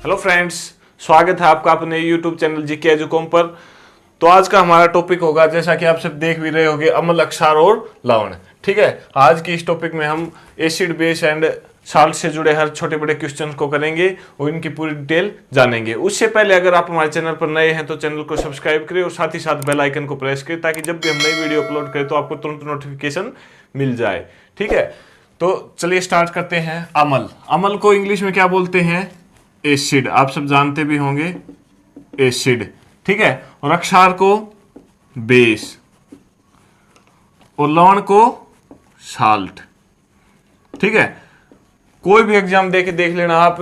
Hello friends, स्वागत है आपका अपने यूट्यूब चैनल जीके एजुकॉम पर। तो आज का हमारा टॉपिक होगा, जैसा कि आप सब देख भी रहे होंगे, अम्ल, क्षार और लवण। ठीक है, आज की इस टॉपिक में हम एसिड, बेस एंड साल्ट से जुड़े हर छोटे बड़े क्वेश्चन को करेंगे और इनकी पूरी डिटेल जानेंगे। उससे पहले अगर आप हमारे चैनल पर नए हैं तो चैनल को सब्सक्राइब करें और साथ ही साथ बेल आइकन को प्रेस करें, ताकि जब भी हम नई वीडियो अपलोड करें तो आपको तुरंत नोटिफिकेशन मिल जाए। ठीक है, तो चलिए स्टार्ट करते हैं। अम्ल, अम्ल को इंग्लिश में क्या बोलते हैं? एसिड। आप सब जानते भी होंगे, एसिड। ठीक है, और क्षार को बेस और लवण को साल्ट। ठीक है, कोई भी एग्जाम देख लेना आप,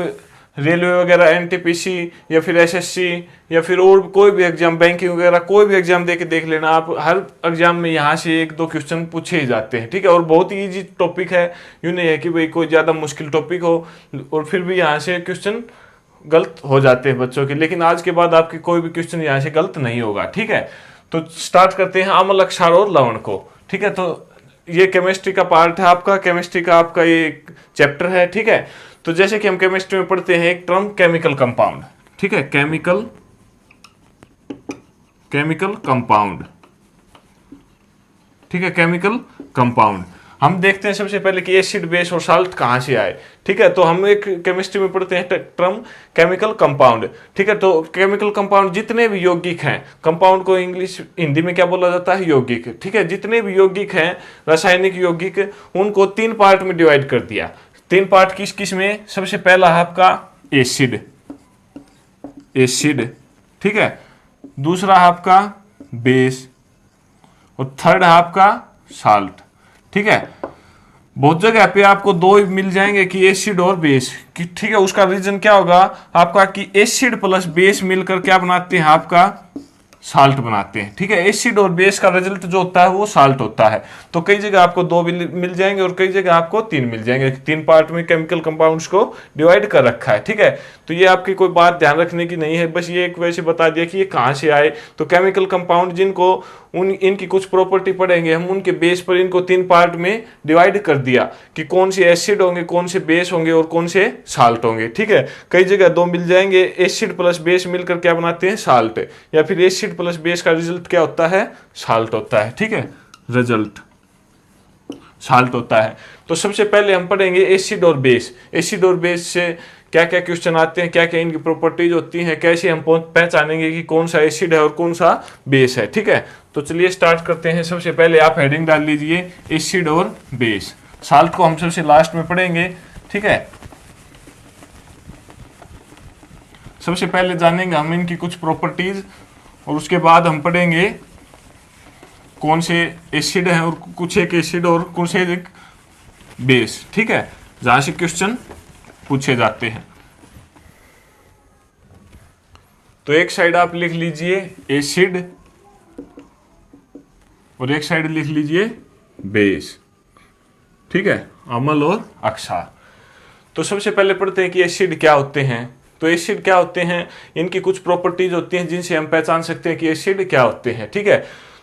रेलवे वगैरह, एनटीपीसी या फिर एसएससी या फिर और कोई भी एग्जाम, बैंकिंग वगैरह, कोई भी एग्जाम देख लेना आप, हर एग्जाम में यहाँ से एक दो क्वेश्चन पूछे ही जाते हैं। ठीक है, और बहुत ही इजी टॉपिक है, यूँ नहीं है कि भाई कोई ज़्यादा मुश्किल टॉपिक हो, और फिर भी यहाँ से क्वेश्चन गलत हो जाते हैं बच्चों के। लेकिन आज के बाद आपके कोई भी क्वेश्चन यहाँ से गलत नहीं होगा। ठीक है, तो स्टार्ट करते हैं अम्ल, क्षार और लवण को। ठीक है, तो ये केमिस्ट्री का पार्ट है आपका, केमिस्ट्री का आपका ये चैप्टर है। ठीक है, तो जैसे कि हम केमिस्ट्री में पढ़ते हैं एक टर्म केमिकल कंपाउंड। ठीक है, केमिकल कंपाउंड। ठीक है, केमिकल कंपाउंड। हम देखते हैं सबसे पहले कि एसिड, बेस और साल्ट कहाँ से आए। ठीक है, तो हम एक केमिस्ट्री में पढ़ते हैं टर्म केमिकल कंपाउंड। ठीक है, तो केमिकल कंपाउंड जितने भी यौगिक हैं, कंपाउंड को इंग्लिश हिंदी में क्या बोला जाता है? यौगिक। ठीक है, जितने भी यौगिक हैं, रासायनिक यौगिक, उनको तीन पार्ट में डिवाइड कर दिया। तीन पार्ट किस किस में? सबसे पहला है आपका एसिड, एसिड। ठीक है, दूसरा है आपका बेस और थर्ड है आपका साल्ट। ठीक है, बहुत जगह पे आपको दो मिल जाएंगे कि एसिड और बेस। ठीक है, उसका रीजन क्या होगा आपका कि एसिड प्लस बेस मिलकर क्या बनाते हैं? आपका साल्ट बनाते हैं। ठीक है, एसिड और बेस का रिजल्ट जो होता है वो साल्ट होता है। तो कई जगह आपको दो मिल जाएंगे और कई जगह आपको तीन मिल जाएंगे। तीन पार्ट में केमिकल कंपाउंड्स को डिवाइड कर रखा है। ठीक है, तो ये आपकी कोई बात ध्यान रखने की नहीं है, बस ये एक वैसे बता दिया कि ये कहाँ से आए। तो केमिकल कंपाउंड जिनको इनकी कुछ प्रॉपर्टी पढ़ेंगे हम, उनके बेस पर इनको तीन पार्ट में डिवाइड कर दिया कि कौन से एसिड होंगे, कौन से बेस होंगे और कौन से साल्ट होंगे। ठीक है, कई जगह दो मिल जाएंगे, एसिड प्लस बेस मिलकर क्या बनाते हैं? साल्ट, या फिर एसिड प्लस बेस का रिजल्ट क्या होता है? साल्ट होता है। ठीक है, रिजल्ट साल्ट होता है। तो सबसे पहले हम पढ़ेंगे एसिड और बेस। एसिड और बेस से क्या क्या क्वेश्चन आते हैं, क्या क्या इनकी प्रॉपर्टीज होती हैं, कैसे हम पहचानेंगे कि कौन सा एसिड है और कौन सा बेस है। ठीक है, तो चलिए स्टार्ट करते हैं। सबसे पहले आप हेडिंग डाल लीजिए एसिड और बेस। साल्ट को हम सबसे लास्ट में पढ़ेंगे। ठीक है, सबसे पहले जानेंगे हम इनकी कुछ प्रॉपर्टीज और उसके बाद हम पढ़ेंगे कौन से एसिड है और कुछ एक एसिड और कुछ एक बेस। ठीक है, जहां से क्वेश्चन पूछे जाते हैं। तो एक साइड आप लिख लीजिए एसिड और एक साइड लिख लीजिए बेस। ठीक है, अम्ल और क्षार। तो सबसे पहले पढ़ते हैं कि एसिड क्या होते हैं। तो एसिड क्या होते हैं, इनकी कुछ प्रॉपर्टीज होती हैं जिनसे हम पहचान सकते हैं कि एसिड क्या होते हैं। ठीक है,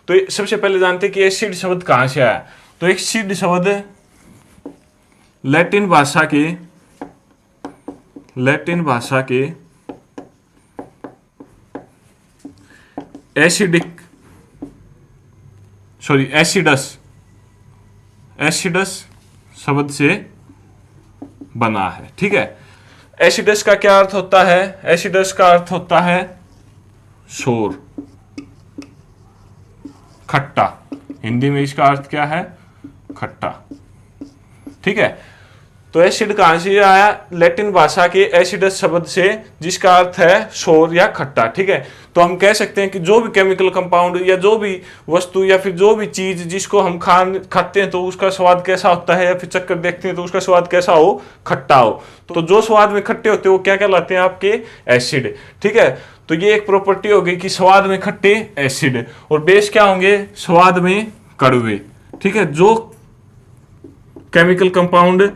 तो सबसे पहले जानते हैं कि एसिड शब्द कहां से आया। तो एसिड शब्द लैटिन भाषा के एसिडस शब्द से बना है। ठीक है, एसिडस का क्या अर्थ होता है? एसिडस का अर्थ होता है शोर, खट्टा। हिंदी में इसका अर्थ क्या है? खट्टा। ठीक है, तो एसिड कहां से आया? लैटिन भाषा के एसिडस शब्द से, जिसका अर्थ है शोर या खट्टा। ठीक है, तो हम कह सकते हैं कि जो भी केमिकल कंपाउंड या जो भी वस्तु या फिर जो भी चीज जिसको हम खाते हैं तो उसका स्वाद कैसा होता है, या फिर चक्कर देखते हैं तो उसका स्वाद कैसा हो? खट्टा हो। तो जो स्वाद में खट्टे होते हैं वो क्या कहलाते हैं? आपके एसिड। ठीक है, तो ये एक प्रॉपर्टी हो गई कि स्वाद में खट्टे एसिड, और बेस क्या होंगे? स्वाद में कड़वे। ठीक है, जो केमिकल कंपाउंड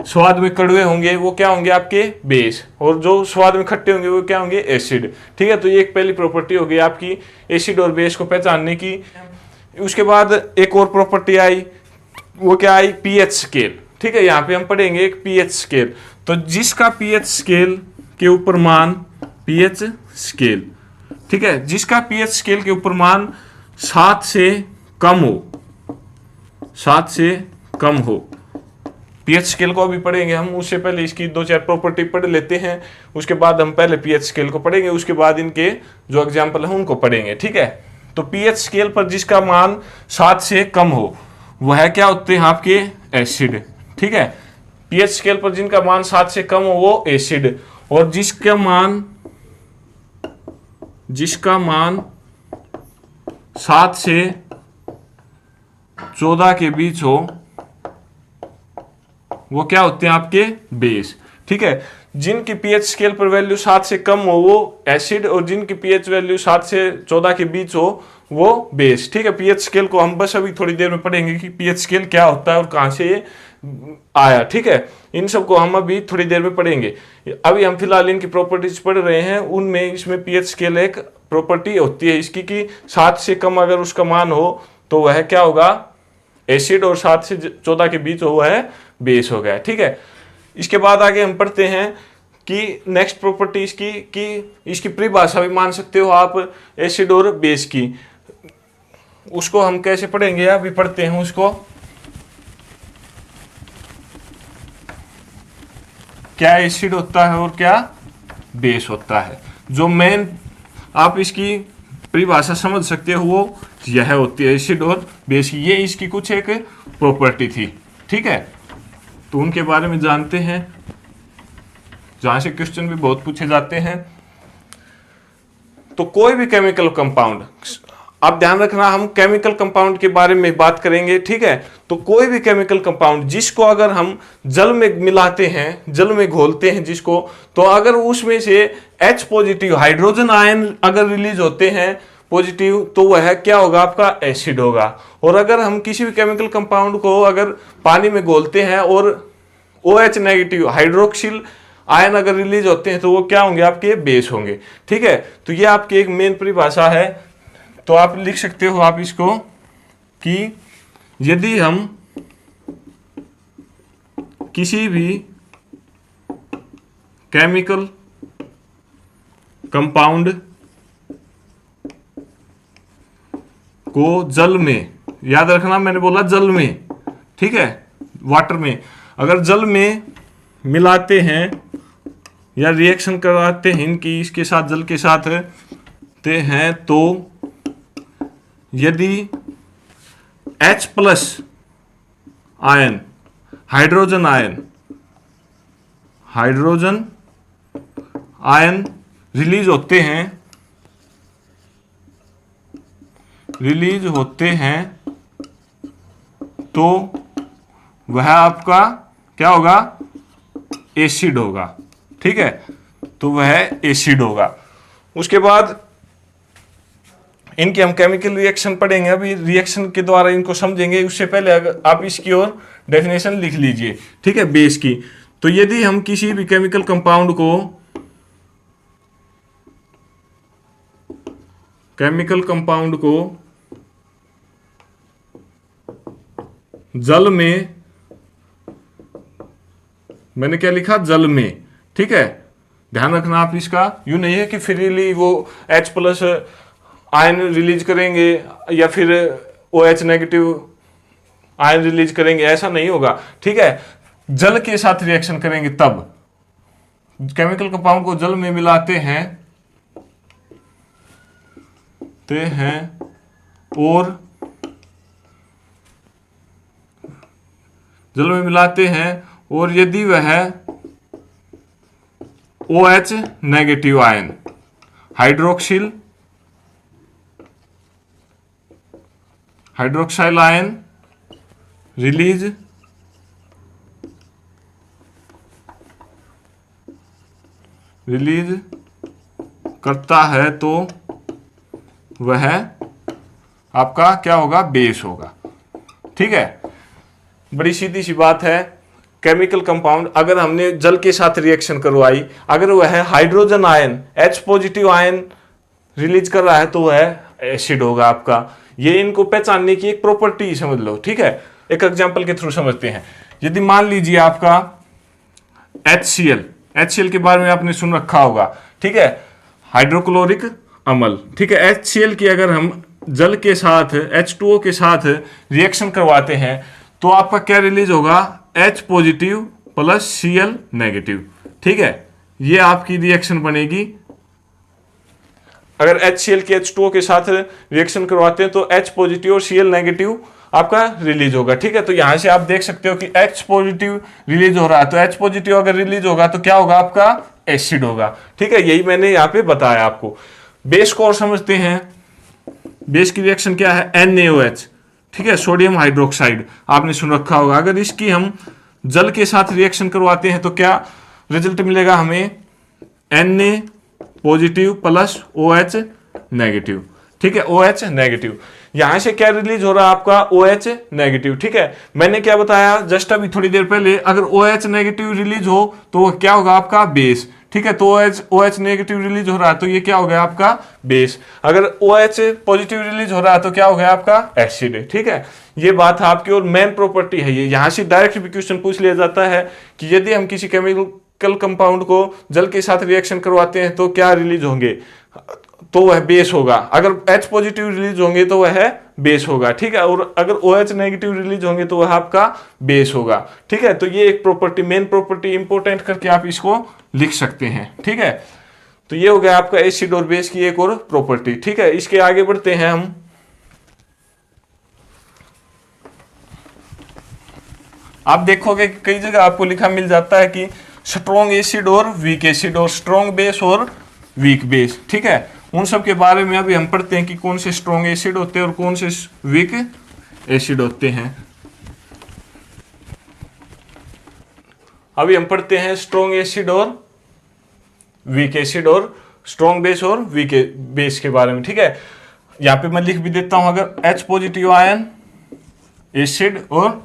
स्वाद में कड़वे होंगे वो क्या होंगे? आपके बेस, और जो स्वाद में खट्टे होंगे वो क्या होंगे? एसिड। ठीक है, तो ये एक पहली प्रॉपर्टी हो गई आपकी एसिड और बेस को पहचानने की। उसके बाद एक और प्रॉपर्टी आई, वो क्या आई? PH scale. ठीक है, यहाँ पे हम पढ़ेंगे एक पीएच स्केल। तो जिसका पीएच स्केल के ऊपर मान पीएच स्केल, ठीक है, जिसका पीएच स्केल के ऊपर मान 7 से कम हो, 7 से कम हो। पीएच स्केल को अभी पढ़ेंगे हम, उससे पहले इसकी 2-4 प्रॉपर्टी पढ़ लेते हैं, उसके बाद हम पहले पीएच स्केल को पढ़ेंगे, उसके बाद इनके जो एग्जाम्पल है उनको पढ़ेंगे, ठीक है। तो पीएच स्केल पर जिसका मान 7 से कम हो वह क्या होते हैं आपके एसिड, ठीक है। पीएच स्केल पर जिनका मान 7 से कम हो वो एसिड, और जिसका मान 7 से 14 के बीच हो वो क्या होते हैं आपके बेस, ठीक है। जिनकी पीएच स्केल पर वैल्यू 7 से कम हो वो एसिड, और जिनकी पीएच वैल्यू 7 से 14 के बीच हो वो बेस, ठीक है। पीएच स्केल को हम बस अभी थोड़ी देर में पढ़ेंगे कि पीएच स्केल क्या होता है और कहां से ये आया, ठीक है। इन सब को हम अभी थोड़ी देर में पढ़ेंगे। अभी हम फिलहाल इनकी प्रॉपर्टीज पढ़ रहे हैं, उनमें इसमें पीएच स्केल एक प्रॉपर्टी होती है इसकी कि 7 से कम अगर उसका मान हो तो वह क्या होगा एसिड, और 7 से 14 के बीच हो वह बेस हो गया, ठीक है। इसके बाद आगे हम पढ़ते हैं कि नेक्स्ट प्रॉपर्टी इसकी कि इसकी परिभाषा भी मान सकते हो आप एसिड और बेस की, उसको हम कैसे पढ़ेंगे अभी पढ़ते हैं उसको। क्या एसिड होता है और क्या बेस होता है, जो मेन आप इसकी परिभाषा समझ सकते हो वो यह होती है एसिड और बेस की, ये इसकी कुछ एक प्रॉपर्टी थी, ठीक है। तो उनके बारे में जानते हैं, जहां से क्वेश्चन भी बहुत पूछे जाते हैं। तो कोई भी केमिकल कंपाउंड, आप ध्यान रखना हम केमिकल कंपाउंड के बारे में बात करेंगे, ठीक है। तो कोई भी केमिकल कंपाउंड जिसको अगर हम जल में मिलाते हैं, जल में घोलते हैं जिसको, तो अगर उसमें से H पॉजिटिव हाइड्रोजन आयन अगर रिलीज होते हैं पॉजिटिव, तो वह क्या होगा आपका एसिड होगा। और अगर हम किसी भी केमिकल कंपाउंड को अगर पानी में घोलते हैं और OH नेगेटिव हाइड्रोक्सिल आयन अगर रिलीज होते हैं तो वो क्या होंगे आपके बेस होंगे, ठीक है। तो ये आपकी एक मेन परिभाषा है। तो आप लिख सकते हो आप इसको कि यदि हम किसी भी केमिकल कंपाउंड को जल में, याद रखना मैंने बोला जल में, ठीक है, वाटर में, अगर जल में मिलाते हैं या रिएक्शन करवाते हैं इनकी इसके साथ जल के साथ ते हैं, तो यदि H plus ion hydrogen ion release होते हैं तो वह आपका क्या होगा एसिड होगा, ठीक है। तो वह एसिड होगा। उसके बाद इनके हम केमिकल रिएक्शन पढ़ेंगे, अभी रिएक्शन के द्वारा इनको समझेंगे। उससे पहले अगर आप इसकी और डेफिनेशन लिख लीजिए, ठीक है, बेस की। तो यदि हम किसी भी केमिकल कंपाउंड को जल में, मैंने क्या लिखा जल में, ठीक है, ध्यान रखना आप इसका, यूं नहीं है कि फ्रीली वो H प्लस आयन रिलीज करेंगे या फिर OH नेगेटिव आयन रिलीज करेंगे, ऐसा नहीं होगा, ठीक है। जल के साथ रिएक्शन करेंगे तब केमिकल कंपाउंड को जल में मिलाते हैं और जल में मिलाते हैं और यदि वह OH negative ion hydroxyl ion release करता है तो वह आपका क्या होगा बेस होगा, ठीक है। बड़ी सीधी सी बात है। केमिकल कंपाउंड अगर हमने जल के साथ रिएक्शन करवाई, अगर वह hydrogen ion H positive ion release कर रहा है तो वह एसिड होगा आपका। ये इनको पहचानने की एक प्रॉपर्टी समझ लो, ठीक है। एक एग्जांपल के थ्रू समझते हैं। यदि मान लीजिए आपका HCl HCl के बारे में आपने सुन रखा होगा, ठीक है, हाइड्रोक्लोरिक अम्ल, ठीक है। HCl की अगर हम जल के साथ H2O के साथ रिएक्शन करवाते हैं तो आपका क्या रिलीज होगा, H positive plus Cl negative, ठीक है। ये आपकी रिएक्शन बनेगी। अगर HCl के H2O के साथ रिएक्शन करवाते हैं तो H पॉजिटिव और Cl नेगेटिव आपका रिलीज होगा, ठीक है। तो यहां से आप देख सकते हो कि H पॉजिटिव रिलीज हो रहा है, तो H पॉजिटिव अगर रिलीज होगा तो क्या होगा, आपका एसिड होगा, ठीक है। यही मैंने यहाँ पे बताया आपको। बेस को और समझते हैं। बेस की रिएक्शन क्या है, NaOH, ठीक है, सोडियम हाइड्रोक्साइड, आपने सुन रखा होगा। अगर इसकी हम जल के साथ रिएक्शन करवाते हैं तो क्या रिजल्ट मिलेगा हमें, Na positive plus OH negative, ठीक है, OH नेगेटिव। यहां से क्या रिलीज हो रहा है, आपका OH नेगेटिव, ठीक है। मैंने क्या बताया जस्ट अभी थोड़ी देर पहले, अगर OH नेगेटिव रिलीज हो तो वो क्या होगा, आपका बेस, ठीक है। तो OH नेगेटिव रिलीज हो रहा है तो ये क्या हो गया, आपका बेस। अगर OH पॉजिटिव रिलीज हो रहा है तो क्या हो गया, आपका एसिड, ठीक है। ये बात है आपकी, और मेन प्रॉपर्टी है ये। यहां से डायरेक्ट भी क्वेश्चन पूछ लिया जाता है कि यदि हम किसी केमिकल कंपाउंड को जल के साथ रिएक्शन करवाते हैं तो क्या रिलीज होंगे, तो वह बेस होगा। अगर H पॉजिटिव रिलीज होंगे तो वह बेस होगा, ठीक है। और अगर OH नेगेटिव रिलीज होंगे तो वह आपका बेस होगा, ठीक है। तो ये एक प्रॉपर्टी, मेन प्रॉपर्टी इंपोर्टेंट करके आप इसको लिख सकते हैं, ठीक है। तो ये हो गया आपका एसिड और बेस की एक और प्रॉपर्टी, ठीक है। इसके आगे बढ़ते हैं हम। आप देखोगे कि कई जगह आपको लिखा मिल जाता है कि स्ट्रॉन्ग एसिड और वीक एसिड, और स्ट्रॉन्ग बेस और वीक बेस, ठीक है। उन सब के बारे में अभी हम पढ़ते हैं कि कौन से स्ट्रॉन्ग एसिड होते हैं और कौन से वीक एसिड होते हैं। अभी हम पढ़ते हैं स्ट्रॉन्ग एसिड और वीक एसिड और स्ट्रॉन्ग बेस और वीक बेस के बारे में, ठीक है। यहां पे मैं लिख भी देता हूं, अगर H पॉजिटिव आयन एसिड और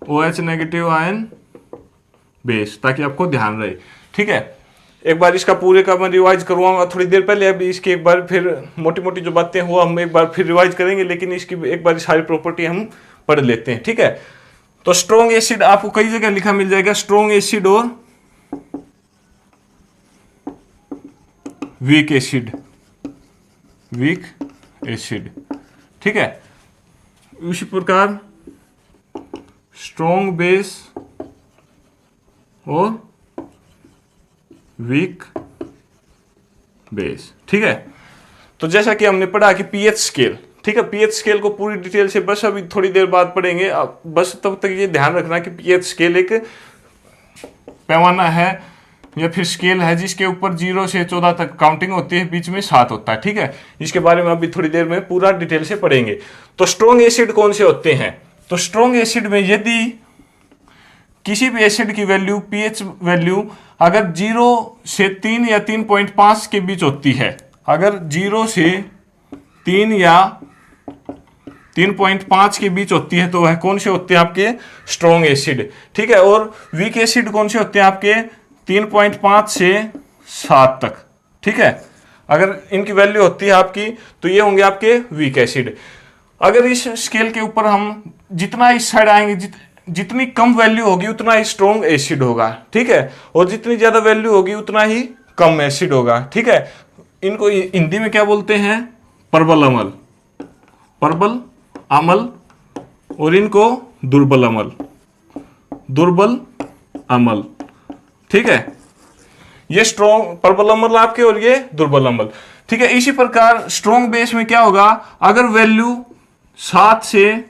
OH नेगेटिव आयन बेस, ताकि आपको ध्यान रहे, ठीक है। एक बार इसका पूरे का मैं रिवाइज करवाऊंगा थोड़ी देर पहले। अभी इसकी एक बार फिर मोटी मोटी जो बातें हुआ हम एक बार फिर रिवाइज करेंगे, लेकिन इसकी एक बार सारी प्रॉपर्टी हम पढ़ लेते हैं, ठीक है। तो स्ट्रॉन्ग एसिड आपको कई जगह लिखा मिल जाएगा, स्ट्रॉन्ग एसिड और वीक एसिड, वीक एसिड, ठीक है। उसी प्रकार स्ट्रॉन्ग बेस और वीक बेस, ठीक है। तो जैसा कि हमने पढ़ा कि पीएच स्केल, ठीक है, पीएच स्केल को पूरी डिटेल से बस अभी थोड़ी देर बाद पढ़ेंगे। बस तब तक ये ध्यान रखना कि पीएच स्केल एक पैमाना है या फिर स्केल है जिसके ऊपर 0 से 14 तक काउंटिंग होती है, बीच में 7 होता है, ठीक है। इसके बारे में अभी थोड़ी देर में पूरा डिटेल से पढ़ेंगे। तो स्ट्रॉन्ग एसिड कौन से होते हैं, तो स्ट्रॉन्ग एसिड में यदि किसी भी एसिड की वैल्यू, पीएच वैल्यू अगर 0 से 3 या 3.5 के बीच होती है, अगर 0 से 3 या 3.5 के बीच होती है तो वह कौन से होते हैं, आपके स्ट्रॉन्ग एसिड, ठीक है। और वीक एसिड कौन से होते हैं, आपके 3.5 से 7 तक, ठीक है। अगर इनकी वैल्यू होती है आपकी तो ये होंगे आपके वीक एसिड। अगर इस स्केल के ऊपर हम जितना इस साइड आएंगे, जितनी कम वैल्यू होगी उतना ही स्ट्रॉन्ग एसिड होगा, ठीक है। और जितनी ज्यादा वैल्यू होगी उतना ही कम एसिड होगा, ठीक है। इनको हिंदी में क्या बोलते हैं, प्रबल अम्ल, प्रबल अम्ल, और इनको दुर्बल अम्ल, दुर्बल अम्ल, ठीक है। ये स्ट्रॉन्ग प्रबल अम्ल आपके और ये दुर्बल अम्ल, ठीक है। इसी प्रकार स्ट्रॉन्ग बेस में क्या होगा, अगर वैल्यू 7 से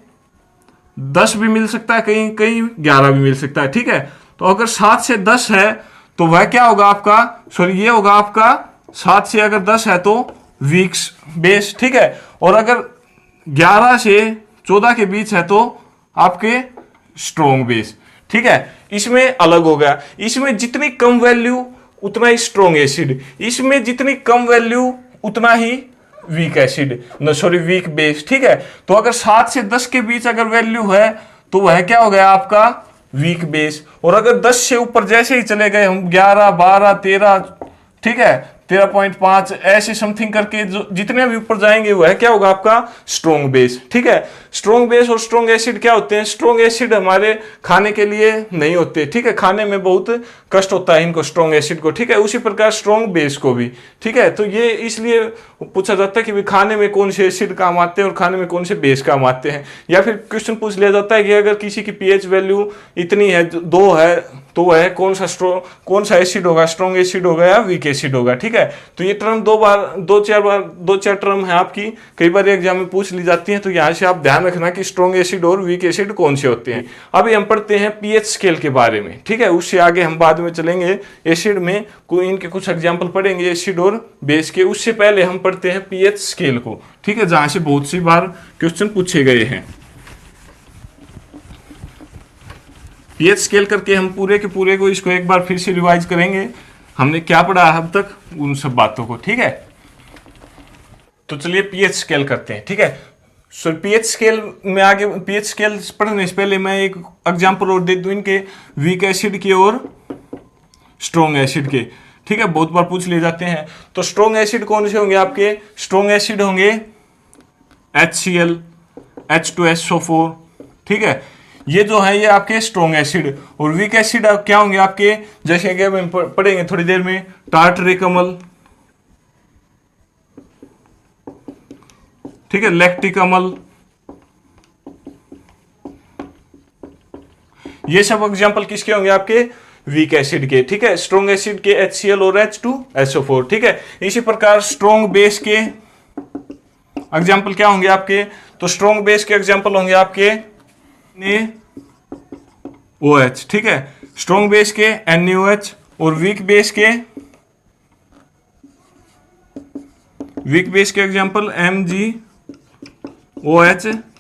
10 भी मिल सकता है, कहीं कहीं 11 भी मिल सकता है, ठीक है। तो अगर 7 से 10 है तो वह क्या होगा आपका, सॉरी ये होगा आपका 7 से अगर 10 है तो वीक बेस, ठीक है। और अगर 11 से 14 के बीच है तो आपके स्ट्रॉन्ग बेस, ठीक है। इसमें अलग हो गया, इसमें जितनी कम वैल्यू उतना ही स्ट्रॉन्ग एसिड, इसमें जितनी कम वैल्यू उतना ही weak acid, sorry weak base, ठीक है। तो अगर 7 से 10 के बीच अगर वैल्यू है तो वह क्या हो गया आपका वीक बेस। और अगर 10 से ऊपर जैसे ही चले गए हम 11, 12, 13, ठीक है, 13.5 ऐसे समथिंग करके जो जितने भी ऊपर जाएंगे वह क्या होगा आपका स्ट्रॉन्ग बेस, ठीक है। स्ट्रॉन्ग बेस और स्ट्रॉन्ग एसिड क्या होते हैं? स्ट्रॉन्ग एसिड हमारे खाने के लिए नहीं होते, ठीक है, खाने में बहुत कष्ट होता है इनको, स्ट्रॉन्ग एसिड को, ठीक है, उसी प्रकार स्ट्रॉन्ग बेस को भी, ठीक है। तो ये इसलिए पूछा जाता है कि भी खाने में कौन से एसिड काम आते हैं और खाने में कौन से बेस काम आते हैं। या फिर क्वेश्चन पूछ लिया जाता है कि अगर किसी की पीएच वैल्यू इतनी है, 2 है, तो वह कौन सा एसिड होगा, स्ट्रॉन्ग एसिड होगा या वीक एसिड होगा, ठीक है। तो ये टर्म दो चार टर्म है आपकी, कई बार एग्जाम में पूछ ली जाती है, तो यहाँ से आप ध्यान रखना कि स्ट्रॉन्ग एसिड और वीक एसिड कौन से होते हैं। अभी हम पढ़ते हैं पीएच स्केल के बारे में, ठीक है, उससे आगे हम बाद में चलेंगे एसिड में, कोई इनके कुछ एग्जाम्पल पढ़ेंगे एसिड और बेस के। उससे पहले हम पढ़ते हैं पीएच स्केल को, ठीक है, जहां से बहुत सी बार क्वेश्चन पूछे गए हैं। पीएच स्केल करके हम पूरे के पूरे को इसको एक बार फिर से रिवाइज करेंगे, हमने क्या पढ़ा अब तक उन सब बातों को, ठीक है। तो चलिए पीएच स्केल करते हैं, ठीक है। सो पीएच स्केल में आगे, पीएच स्केल पढ़ने से पहले मैं एक एग्जांपल और दे दूं इनके, वीक एसिड के और स्ट्रॉन्ग एसिड के, ठीक है, बहुत बार पूछ लिए जाते हैं। तो स्ट्रॉन्ग एसिड कौन से होंगे आपके? स्ट्रॉन्ग एसिड होंगे HCl, H2SO4, ठीक है, ये जो है ये आपके स्ट्रॉन्ग एसिड। और वीक एसिड क्या होंगे आपके? जैसे कि हम पढ़ेंगे थोड़ी देर में, टार्टरिक अम्ल, ठीक है, लैक्टिक अम्ल, ये सब एग्जांपल किसके होंगे आपके? वीक एसिड के, ठीक है। स्ट्रॉन्ग एसिड के HCl और H2SO4, ठीक है। इसी प्रकार स्ट्रॉन्ग बेस के एग्जांपल क्या होंगे आपके? तो स्ट्रॉन्ग बेस के एग्जांपल होंगे आपके NaOH, ठीक है, स्ट्रॉन्ग बेस के NaOH, और वीक बेस के एग्जांपल MgOH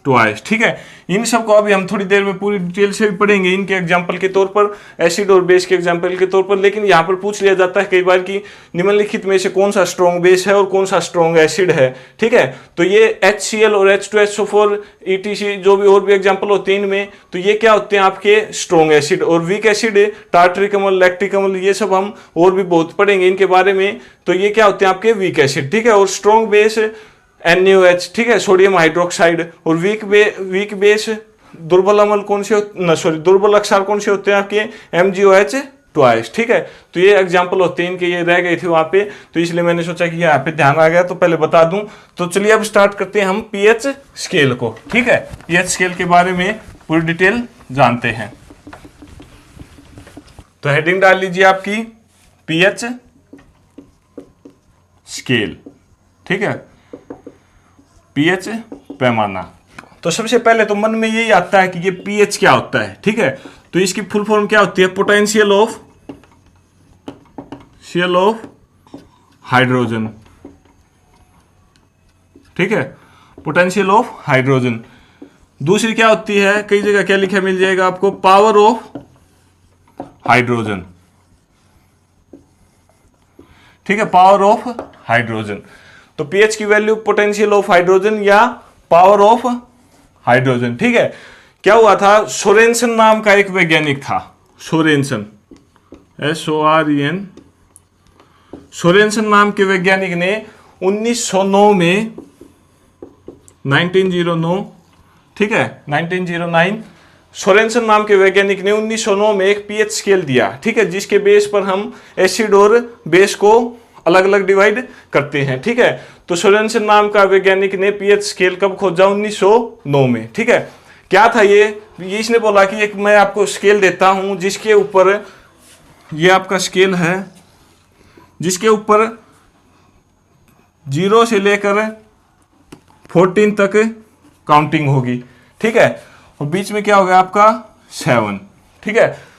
ट्वाइस, ठीक है। इन सब को अभी हम थोड़ी देर में पूरी डिटेल से भी पढ़ेंगे इनके एग्जांपल के तौर पर, एसिड और बेस के एग्जांपल के तौर पर। लेकिन यहाँ पर पूछ लिया जाता है कई बार कि निम्नलिखित में से कौन सा स्ट्रॉन्ग बेस है और कौन सा स्ट्रॉन्ग एसिड है, ठीक है। तो ये HCl और H2SO4 ETC जो भी और भी एग्जाम्पल होते हैं इनमें, तो ये क्या होते हैं आपके? Strong acid. और वीक एसिड टार्टरिक अम्ल, लैक्टिक अम्ल, ये सब हम और भी बहुत पढ़ेंगे इनके बारे में। तो ये क्या होते हैं आपके? वीक एसिड, ठीक है। और स्ट्रॉन्ग बेस NaOH, ठीक है, सोडियम हाइड्रोक्साइड। और वीक बेस दुर्बल अम्ल कौन से दुर्बल अक्षार कौन से होते हैं आपके? MgOH ट्वाइस, ठीक है। तो ये एग्जांपल होते हैं इनके, ये रह गए थे वहां पे, तो इसलिए मैंने सोचा कि यहाँ पे ध्यान आ गया तो पहले बता दूं। तो चलिए अब स्टार्ट करते हैं हम पीएच स्केल को, ठीक है। पीएच स्केल के बारे में पूरी डिटेल जानते हैं। तो हेडिंग डाल लीजिए आपकी पीएच स्केल, ठीक है, पीएच पैमाना। तो सबसे पहले तो मन में यही आता है कि ये पीएच क्या होता है, ठीक है। तो इसकी फुल फॉर्म क्या होती है? पोटेंशियल ऑफ हाइड्रोजन, ठीक है, पोटेंशियल ऑफ हाइड्रोजन। दूसरी क्या होती है? कई जगह क्या लिखा मिल जाएगा आपको? पावर ऑफ हाइड्रोजन, ठीक है, पावर ऑफ हाइड्रोजन। तो पीएच की वैल्यू पोटेंशियल ऑफ हाइड्रोजन या पावर ऑफ हाइड्रोजन, ठीक है। क्या हुआ था? सोरेनसन नाम का एक वैज्ञानिक था, सोरेनसन, SOREN, सोरेनसन नाम के वैज्ञानिक ने 1909 में 1909, ठीक है, 1909, सोरेनसन नाम के वैज्ञानिक ने 1909 में एक पीएच स्केल दिया, ठीक है, जिसके बेस पर हम एसिड और बेस को अलग अलग डिवाइड करते हैं, ठीक है। तो सोरेनसन नाम का वैज्ञानिक ने पीएच स्केल कब खोजा? 1909 में, ठीक है। क्या था ये? इसने बोला कि एक मैं आपको स्केल देता हूं जिसके ऊपर, ये आपका स्केल है जिसके ऊपर 0 से लेकर 14 तक काउंटिंग होगी, ठीक है, और बीच में क्या होगा आपका? 7, ठीक है।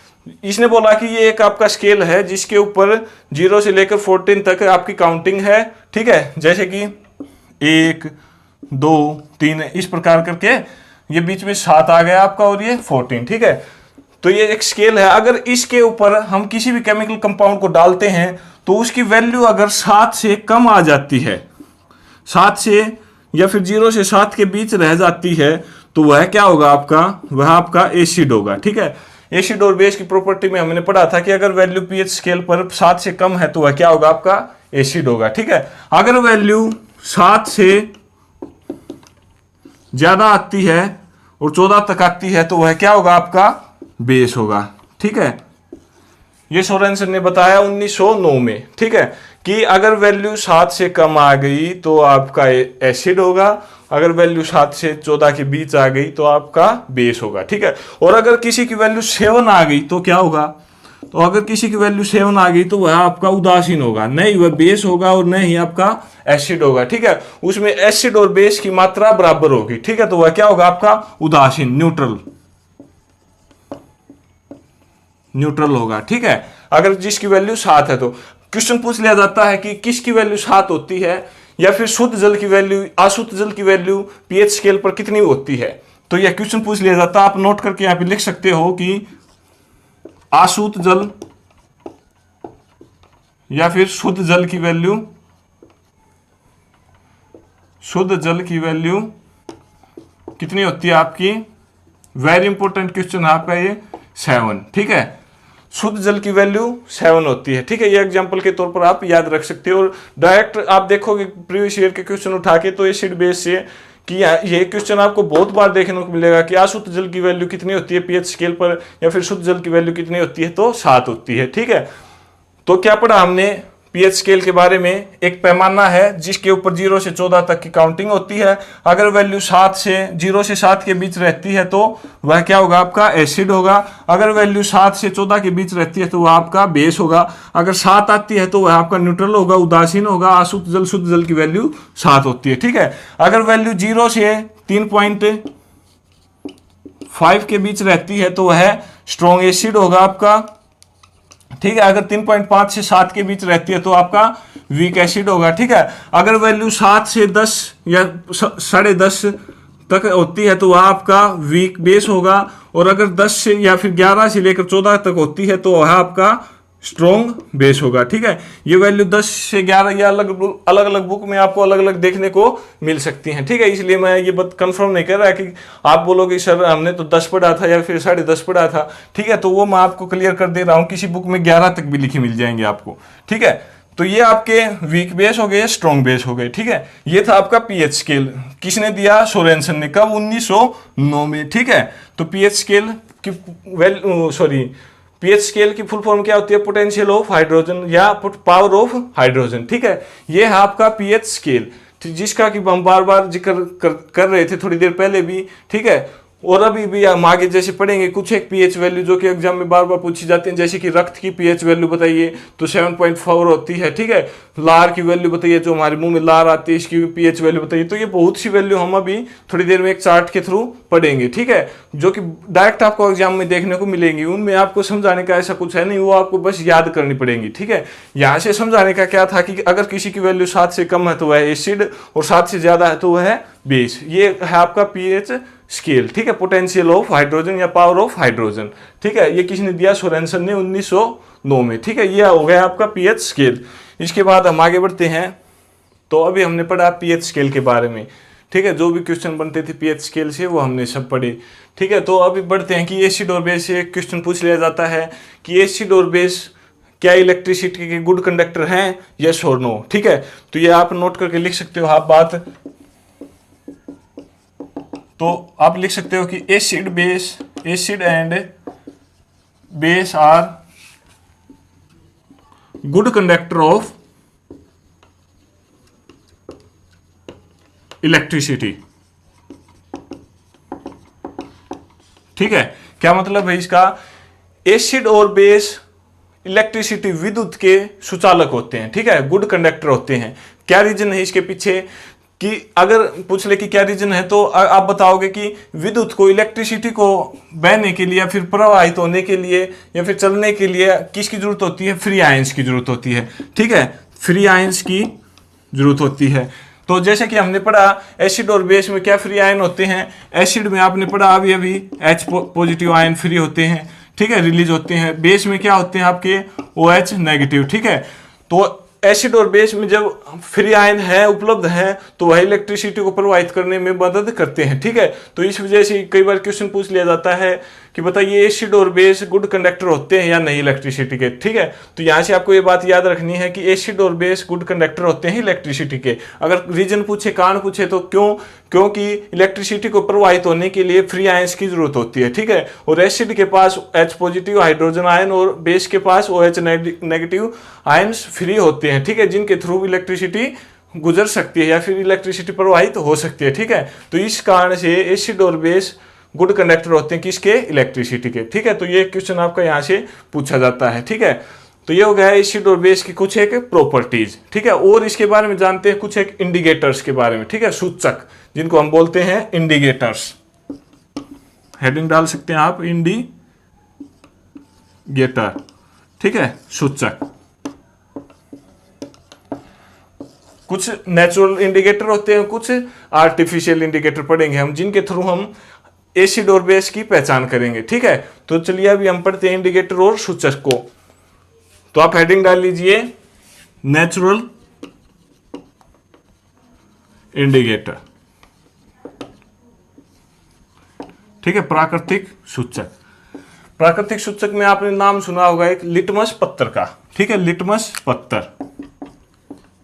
इसने बोला कि ये एक आपका स्केल है जिसके ऊपर 0 से लेकर 14 तक आपकी काउंटिंग है, ठीक है, जैसे कि 1 2 3 इस प्रकार करके, ये बीच में 7 आ गया आपका और ये 14, ठीक है। तो ये एक स्केल है। अगर इसके ऊपर हम किसी भी केमिकल कंपाउंड को डालते हैं तो उसकी वैल्यू अगर 7 से कम आ जाती है, 7 से या फिर 0 से 7 के बीच रह जाती है, तो वह क्या होगा आपका? वह आपका एसिड होगा, ठीक है। एसिड और बेस की प्रॉपर्टी में हमने पढ़ा था कि अगर वैल्यू पीएच स्केल पर 7 से कम है तो वह क्या होगा? आपका एसिड होगा, ठीक है। अगर वैल्यू 7 से ज्यादा आती है और 14 तक आती है तो वह क्या होगा, आपका बेस होगा। ठीक है, ये सोरेनसन ने बताया 1909 में। ठीक है, कि अगर वैल्यू 7 से कम आ गई तो आपका एसिड होगा, अगर वैल्यू 7 से 14 के बीच आ गई तो आपका बेस होगा। ठीक है, और अगर किसी की वैल्यू 7 आ गई तो क्या होगा, तो अगर किसी की वैल्यू 7 आ गई तो वह आपका उदासीन होगा, नहीं वह बेस होगा और नहीं आपका एसिड होगा। ठीक है, उसमें एसिड और बेस की मात्रा बराबर होगी। ठीक है, तो वह क्या होगा, आपका उदासीन, न्यूट्रल, न्यूट्रल होगा। ठीक है, अगर जिसकी वैल्यू 7 है तो क्वेश्चन पूछ लिया जाता है कि किसकी वैल्यू 7 होती है या फिर शुद्ध जल की वैल्यू, अशुद्ध जल की वैल्यू पीएच स्केल पर कितनी होती है। तो यह क्वेश्चन पूछ लिया जाता है, आप नोट करके यहां पे लिख सकते हो कि अशुद्ध जल या फिर शुद्ध जल की वैल्यू, शुद्ध जल की वैल्यू कितनी होती है आपकी। वेरी इंपॉर्टेंट क्वेश्चन है आपका ये 7। ठीक है, शुद्ध जल की वैल्यू 7 होती है। ठीक है, ये एग्जांपल के तौर पर आप याद रख सकते हो। और डायरेक्ट आप देखोगे प्रीवियस ईयर के क्वेश्चन उठा के तो एसिड बेस से कि ये क्वेश्चन आपको बहुत बार देखने को मिलेगा कि अशुद्ध जल की वैल्यू कितनी होती है पीएच स्केल पर, या फिर शुद्ध जल की वैल्यू कितनी होती है, तो 7 होती है। ठीक है, तो क्या पढ़ा हमने पीएच स्केल के बारे में, एक पैमाना है जिसके ऊपर 0 से 14 तक की काउंटिंग होती है। अगर वैल्यू 0 से 7 के बीच रहती है तो वह क्या होगा, आपका एसिड होगा। अगर वैल्यू 7 से 14 के बीच रहती है तो वह आपका बेस होगा। अगर 7 आती है तो वह आपका न्यूट्रल होगा, उदासीन होगा। अशुद्ध जल, शुद्ध जल की वैल्यू 7 होती है। ठीक है, अगर वैल्यू 0 से 3.5 के बीच रहती है तो वह स्ट्रॉन्ग एसिड होगा आपका। ठीक है, अगर 3.5 से 7 के बीच रहती है तो आपका वीक एसिड होगा। ठीक है, अगर वैल्यू 7 से 10 या 10.5 तक होती है तो वह आपका वीक बेस होगा। और अगर 10 से या फिर 11 से लेकर 14 तक होती है तो वह आपका स्ट्रॉन्ग बेस होगा। ठीक है, ये वैल्यू 10 से 11 या अलग अलग बुक में आपको अलग अलग देखने को मिल सकती हैं। ठीक है, इसलिए मैं ये बात कंफर्म नहीं कर रहा कि आप बोलोगे सर हमने तो 10 पढ़ा था या फिर 10.5 पढ़ा था। ठीक है, तो वो मैं आपको क्लियर कर दे रहा हूँ, किसी बुक में 11 तक भी लिखी मिल जाएंगे आपको। ठीक है, तो ये आपके वीक बेस हो गए, स्ट्रॉन्ग बेस हो गए। ठीक है, ये था आपका पीएच स्केल। किसने दिया, सोरेनसन ने, कब, 1909 में। ठीक है, तो पीएच स्केल की पीएच स्केल की फुल फॉर्म क्या होती है, पोटेंशियल ऑफ हाइड्रोजन या पावर ऑफ हाइड्रोजन। ठीक है, ये है आपका पीएच स्केल, जिसका कि हम बार बार जिक्र कर रहे थे थोड़ी देर पहले भी। ठीक है, और अभी भी हम आगे जैसे पढ़ेंगे कुछ एक पीएच वैल्यू जो कि एग्जाम में बार बार पूछी जाती है, जैसे कि रक्त की पीएच वैल्यू बताइए तो 7.4 होती है। ठीक है, लार की वैल्यू बताइए, जो हमारे मुंह में लार आती है इसकी पीएच वैल्यू बताइए। तो ये बहुत सी वैल्यू हम अभी थोड़ी देर में एक चार्ट के थ्रू पढ़ेंगे। ठीक है, जो कि डायरेक्ट आपको एग्जाम में देखने को मिलेंगी, उनमें आपको समझाने का ऐसा कुछ है नहीं, वो आपको बस याद करनी पड़ेंगी। ठीक है, यहाँ से समझाने का क्या था कि अगर किसी की वैल्यू 7 से कम है तो वह एसिड और 7 से ज्यादा है तो वह है बेस। ये है आपका पीएच स्केल। ठीक है, पोटेंशियल ऑफ हाइड्रोजन या पावर ऑफ हाइड्रोजन। ठीक है, ये किसने दिया, सोरेनसन ने 1909 में। ठीक है, ये हो गया आपका पीएच स्केल। इसके बाद हम आगे बढ़ते हैं। तो अभी हमने पढ़ा पीएच स्केल के बारे में। ठीक है, जो भी क्वेश्चन बनते थे पीएच स्केल से वो हमने सब पढ़े। ठीक है, तो अभी बढ़ते हैं कि एसिड और बेस से क्वेश्चन पूछ लिया जाता है कि एसिड और बेस क्या इलेक्ट्रिसिटी के गुड कंडक्टर हैं, यस और नो। ठीक है, तो ये आप नोट करके लिख सकते हो आप बात। तो आप लिख सकते हो कि acid and base are good conductor of electricity. ठीक है, क्या मतलब है इसका, एसिड और बेस इलेक्ट्रिसिटी विद्युत के सुचालक होते हैं। ठीक है, गुड कंडक्टर होते हैं। क्या रीजन है इसके पीछे, कि अगर पूछ ले कि क्या रीजन है तो आप बताओगे कि विद्युत को, इलेक्ट्रिसिटी को बहने के लिए या फिर प्रवाहित होने के लिए या फिर चलने के लिए किसकी जरूरत होती है, फ्री आयंस की जरूरत होती है। ठीक है, फ्री आयंस की जरूरत होती है। तो जैसे कि हमने पढ़ा एसिड और बेस में क्या फ्री आयन होते हैं, एसिड में आपने पढ़ा अभी H पॉजिटिव आयन फ्री होते हैं। ठीक है, रिलीज होते हैं। बेस में क्या होते हैं आपके OH नेगेटिव। ठीक है, तो एसिड और बेस में जब फ्री आयन है, उपलब्ध है, तो वह इलेक्ट्रिसिटी को प्रवाहित करने में मदद करते हैं। ठीक है, तो इस वजह से कई बार क्वेश्चन पूछ लिया जाता है कि बताइए एसिड और बेस गुड कंडक्टर होते हैं या नहीं इलेक्ट्रिसिटी के। ठीक है, तो यहाँ से आपको ये बात याद रखनी है कि एसिड और बेस गुड कंडक्टर होते हैं इलेक्ट्रिसिटी के। अगर रीजन पूछे, कारण पूछे तो क्योंकि इलेक्ट्रिसिटी को प्रवाहित होने के लिए फ्री आयंस की जरूरत होती है। ठीक है, और एसिड के पास H पॉजिटिव हाइड्रोजन आयन और बेस के पास OH नेगेटिव आयंस फ्री होते हैं। ठीक है, जिनके थ्रू इलेक्ट्रिसिटी गुजर सकती है या फिर इलेक्ट्रिसिटी प्रवाहित हो सकती है। ठीक है, तो इस कारण से एसिड और बेस गुड कंडक्टर होते हैं किसके, इलेक्ट्रिसिटी के। ठीक है, तो ये क्वेश्चन आपका यहाँ से पूछा जाता है। ठीक है, तो ये हो गया एसिड और बेस की कुछ एक प्रॉपर्टीज। ठीक है, और इसके बारे में जानते हैं कुछ एक इंडिकेटर्स के बारे में। ठीक है, सूचक जिनको हम बोलते हैं इंडिकेटर्स, हेडिंग डाल सकते हैं आप, इंडिकेटर। ठीक है, सूचक। कुछ नेचुरल इंडिकेटर होते हैं, कुछ आर्टिफिशियल इंडिकेटर पढ़ेंगे हम, जिनके थ्रू हम एसिड और बेस की पहचान करेंगे। ठीक है, तो चलिए अभी हम पढ़ते हैं इंडिकेटर और सूचक को। तो आप हेडिंग डाल लीजिए नेचुरल इंडिकेटर। ठीक है, प्राकृतिक सूचक। प्राकृतिक सूचक में आपने नाम सुना होगा एक लिटमस पत्थर का। ठीक है, लिटमस पत्थर